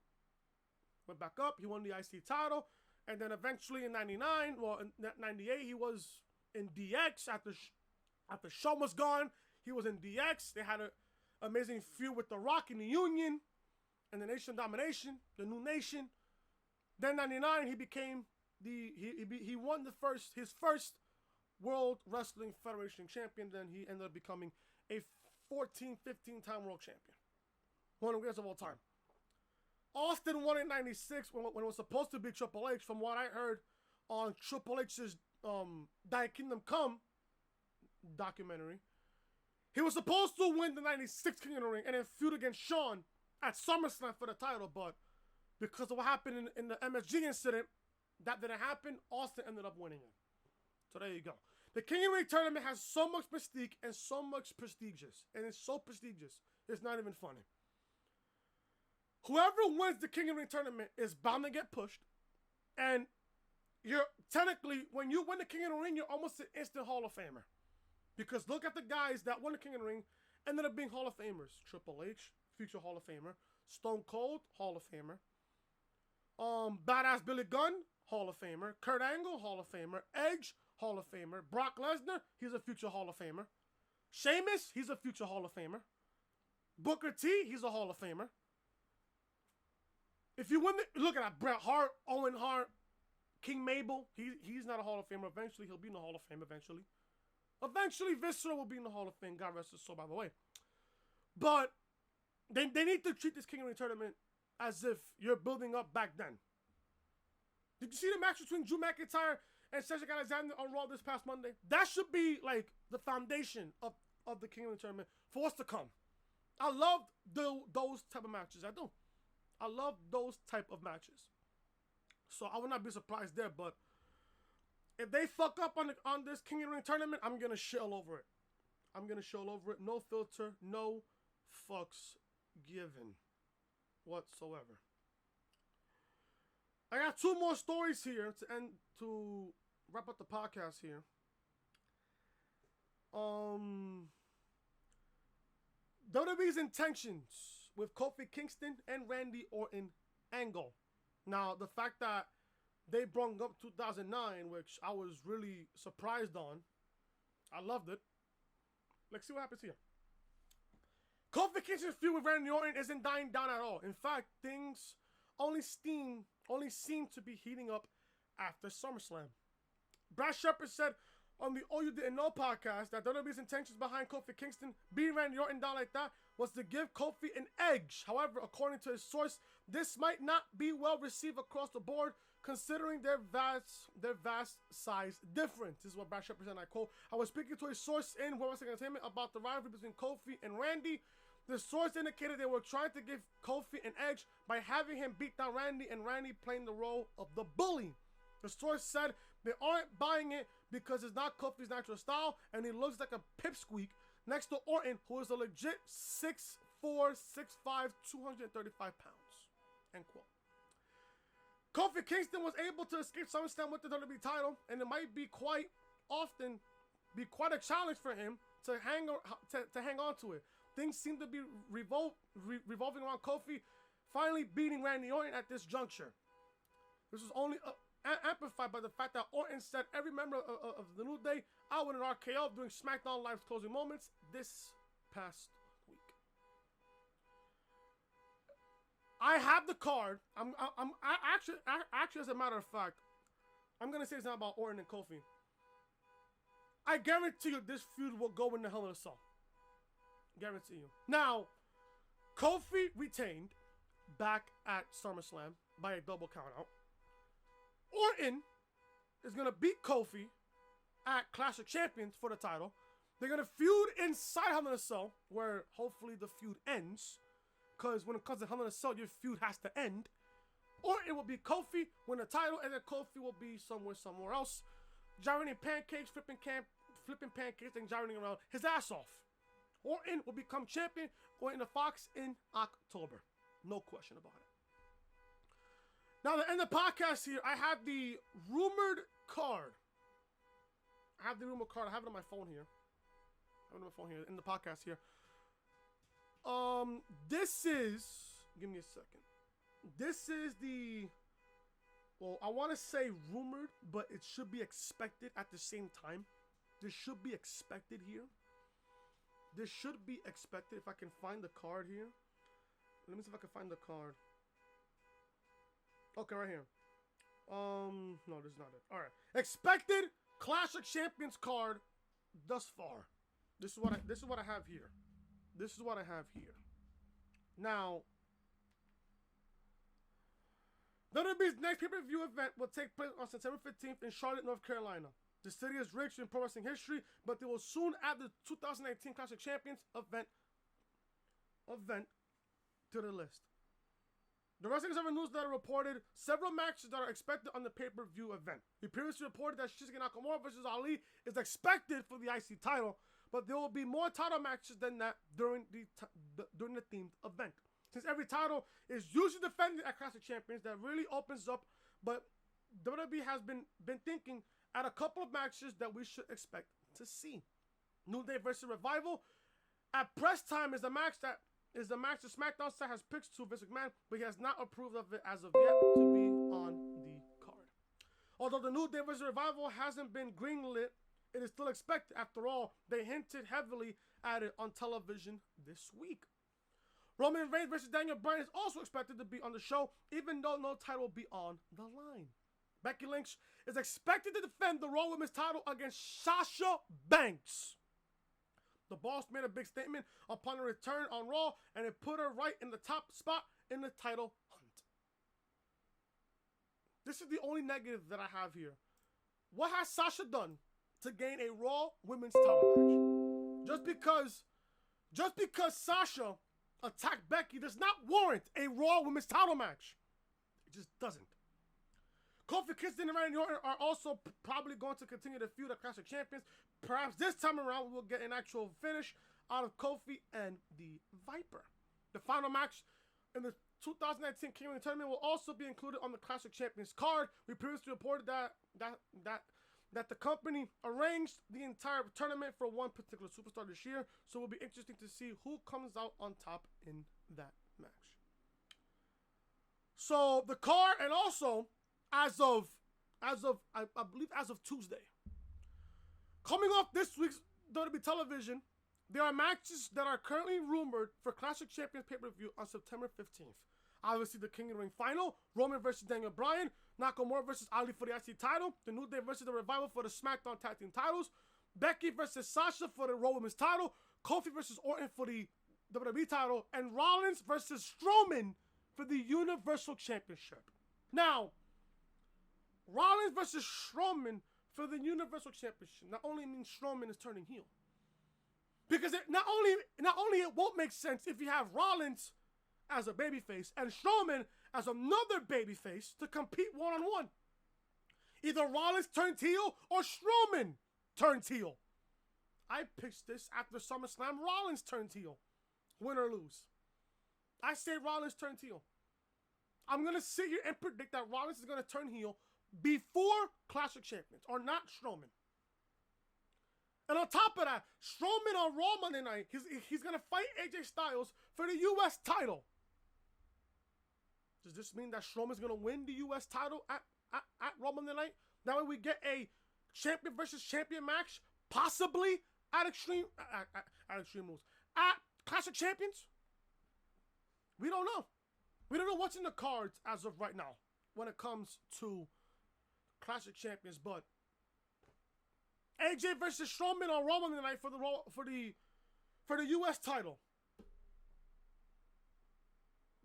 A: He won the IC title. And then eventually in 99, well, in 98, he was in DX. After Shawn was gone, he was in DX. They had an amazing feud with The Rock in the Union and the Nation of Domination, the New Nation. Then 99, he became he won his first World Wrestling Federation champion. Then he ended up becoming a 15-time world champion. One of the greatest of all time. Austin won in 96 when it was supposed to be Triple H. From what I heard on Triple H's Die Kingdom Come documentary, he was supposed to win the 96 King of the Ring and then feud against Shawn at SummerSlam for the title, but because of what happened in the MSG incident, that didn't happen. Austin ended up winning it. So there you go. The King of the Ring tournament has so much mystique and so much prestigious. And it's so prestigious, it's not even funny. Whoever wins the King of the Ring tournament is bound to get pushed. And you're technically, when you win the King of the Ring, you're almost an instant Hall of Famer. Because look at the guys that won the King of the Ring, ended up being Hall of Famers. Triple H, future Hall of Famer. Stone Cold, Hall of Famer. Badass Billy Gunn, Hall of Famer. Kurt Angle, Hall of Famer. Edge, Hall of Famer. Brock Lesnar, he's a future Hall of Famer. Sheamus, he's a future Hall of Famer. Booker T, he's a Hall of Famer. If you win look at that, Bret Hart, Owen Hart, King Mabel, he's not a Hall of Famer. Eventually, he'll be in the Hall of Fame eventually. Eventually, Viscera will be in the Hall of Fame. God rest his soul, by the way. But they need to treat this King of the Ring tournament as if you're building up back then. Did you see the match between Drew McIntyre and Cedric Alexander on Raw this past Monday? That should be like the foundation of the King of the tournament for what's to come. I love those type of matches. I do. I love those type of matches. So I would not be surprised there. But if they fuck up on this King of the Ring tournament, I'm gonna shit all over it. I'm gonna shit all over it. No filter. No fucks given whatsoever. I got two more stories here to wrap up the podcast here. WWE's intentions with Kofi Kingston and Randy Orton angle. Now, the fact that they brought up 2009, which I was really surprised on. I loved it. Let's see what happens here. Kofi Kingston's feud with Randy Orton isn't dying down at all. In fact, things only seem to be heating up after SummerSlam. Brad Shepard said on the Oh You Didn't Know podcast that WWE's intentions behind Kofi Kingston beating Randy Orton down like that was to give Kofi an edge. However, according to his source, this might not be well received across the board considering their vast size difference. This is what Brad Shepard said, and I quote, "I was speaking to a source in World Wrestling Entertainment about the rivalry between Kofi and Randy. The source indicated they were trying to give Kofi an edge by having him beat down Randy and Randy playing the role of the bully. The source said they aren't buying it because it's not Kofi's natural style and he looks like a pipsqueak next to Orton, who is a legit 6'4", 6'5", 235 pounds." End quote. Kofi Kingston was able to escape SummerSlam with the WWE title, and it might be quite a challenge for him to hang on to it. Things seem to be revolving around Kofi finally beating Randy Orton at this juncture. This was only amplified by the fact that Orton said every member of the New Day out with an RKO during SmackDown Live's closing moments this past week. I have the card. Actually, as a matter of fact, I'm gonna say something about Orton and Kofi. I guarantee you this feud will go in the Hell in a Cell. Guarantee you. Now, Kofi retained back at SummerSlam by a double countout. Orton is going to beat Kofi at Clash of Champions for the title. They're going to feud inside Hell in a Cell, where hopefully the feud ends. Because when it comes to Hell in a Cell, your feud has to end. Or it will be Kofi win the title, and then Kofi will be somewhere else. Gyrating pancakes, flipping pancakes, and gyrating around his ass off. Orton will become champion going to Fox in October. No question about it. Now, to end the podcast here, I have the rumored card. I have it on my phone here. In the podcast here. This is, give me a second. This is the, well, I want to say rumored, but it should be expected at the same time. This should be expected here. This should be expected if I can find the card here. Let me see if I can find the card. Okay, right here. No, this is not it. All right. Expected Clash of Champions card thus far. This is what I have here. This is what I have here. Now, WWE's next pay-per-view event will take place on September 15th in Charlotte, North Carolina. The city is rich in pro wrestling history, but they will soon add the 2018 Clash of Champions event to the list. The Wrestling Observer Newsletter reported several matches that are expected on the pay-per-view event. We previously reported that Shinsuke Nakamura versus Ali is expected for the IC title, but there will be more title matches than that during the themed event. Since every title is usually defended at Clash of Champions, that really opens up, but WWE has been thinking at a couple of matches that we should expect to see. New Day versus Revival at press time is the match the SmackDown side has picked to Vince McMahon, but he has not approved of it as of yet to be on the card. Although the New Day vs. Revival hasn't been greenlit, it is still expected. After all, they hinted heavily at it on television this week. Roman Reigns versus Daniel Bryan is also expected to be on the show, even though no title will be on the line. Becky Lynch is expected to defend the Raw Women's title against Sasha Banks. The boss made a big statement upon her return on Raw, and it put her right in the top spot in the title hunt. This is the only negative that I have here. What has Sasha done to gain a Raw Women's title match? Just because Sasha attacked Becky does not warrant a Raw Women's title match. It just doesn't. Kofi Kingston and Randy Orton are also probably going to continue to feud at Clash of Champions. Perhaps this time around we'll get an actual finish out of Kofi and the Viper. The final match in the 2019 King of the Tournament will also be included on the Clash of Champions card. We previously reported that the company arranged the entire tournament for one particular superstar this year, so it will be interesting to see who comes out on top in that match. So the card, and also as of I believe as of Tuesday, coming off this week's WWE television, there are matches that are currently rumored for Clash of Champions pay-per-view on September 15th. Obviously, the King of the Ring final, Roman versus Daniel Bryan, Nakamura versus Ali for the IC title, the New Day versus the Revival for the SmackDown Tag Team titles, Becky versus Sasha for the Raw Women's title, Kofi versus Orton for the WWE title, and Rollins versus Strowman for the Universal Championship. Now, Rollins versus Strowman for the Universal Championship not only means Strowman is turning heel, because it not only it won't make sense if you have Rollins as a babyface and Strowman as another babyface to compete one-on-one. Either Rollins turns heel or Strowman turns heel. I pitched this after SummerSlam. Rollins turns heel, win or lose. I say Rollins turns heel. I'm gonna sit here and predict that Rollins is gonna turn heel before Clash of Champions, or not Strowman. And on top of that, Strowman on Raw Monday night, he's going to fight AJ Styles for the U.S. title. Does this mean that Strowman's going to win the U.S. title at Raw Monday night? That way we get a champion versus champion match, possibly at Extreme Rules. At Clash of Champions? We don't know. We don't know what's in the cards as of right now when it comes to Clash of Champions, but AJ versus Strowman on Raw Monday night for the U.S. title.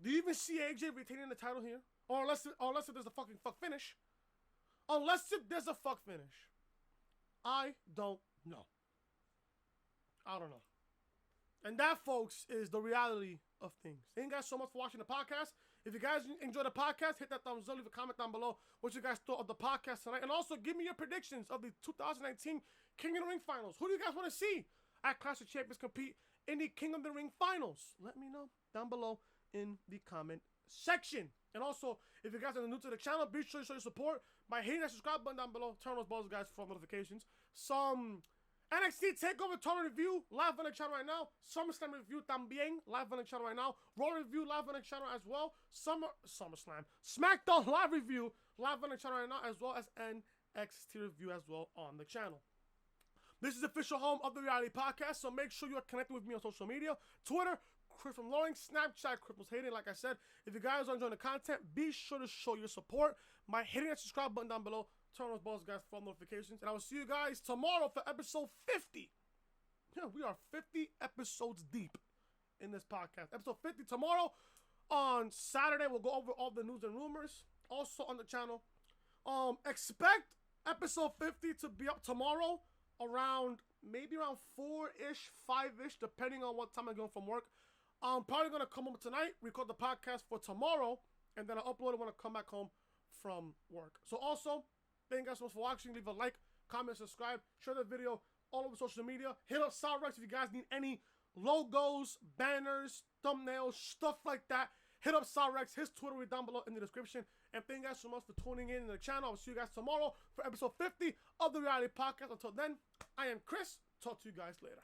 A: Do you even see AJ retaining the title here? Or unless there's a fucking fuck finish. Unless there's a fuck finish. I don't know. I don't know. And that, folks, is the reality of things. Thank you guys so much for watching the podcast. If you guys enjoy the podcast, hit that thumbs up, leave a comment down below what you guys thought of the podcast tonight. And also give me your predictions of the 2019 King of the Ring Finals. Who do you guys want to see at Clash of Champions compete in the King of the Ring Finals? Let me know down below in the comment section. And also, if you guys are new to the channel, be sure to show your support by hitting that subscribe button down below. Turn those balls, guys, for notifications. Some NXT TakeOver tournament review live on the channel right now. SummerSlam review también live on the channel right now. Raw review live on the channel as well. SummerSlam. SmackDown live review live on the channel right now, as well as NXT review as well on the channel. This is the official home of the Reality Podcast, so make sure you are connected with me on social media. Twitter, Chris from Loring, Snapchat, Cripples Hating. Like I said, if you guys are enjoying the content, be sure to show your support by hitting that subscribe button down below. Turn those balls, guys, for notifications. And I will see you guys tomorrow for episode 50. Yeah, we are 50 episodes deep in this podcast. Episode 50 tomorrow. On Saturday, we'll go over all the news and rumors. Also on the channel. Expect episode 50 to be up tomorrow around 4-ish, 5-ish, depending on what time I'm going from work. I'm probably going to come home tonight, record the podcast for tomorrow, and then I'll upload it when I come back home from work. So also, thank you guys so much for watching. Leave a like, comment, subscribe, share the video all over social media. Hit up Cyrex if you guys need any logos, banners, thumbnails, stuff like that. Hit up Cyrex. His Twitter will be down below in the description. And thank you guys so much for tuning in the channel. I'll see you guys tomorrow for episode 50 of the Reality Podcast. Until then, I am Chris. Talk to you guys later.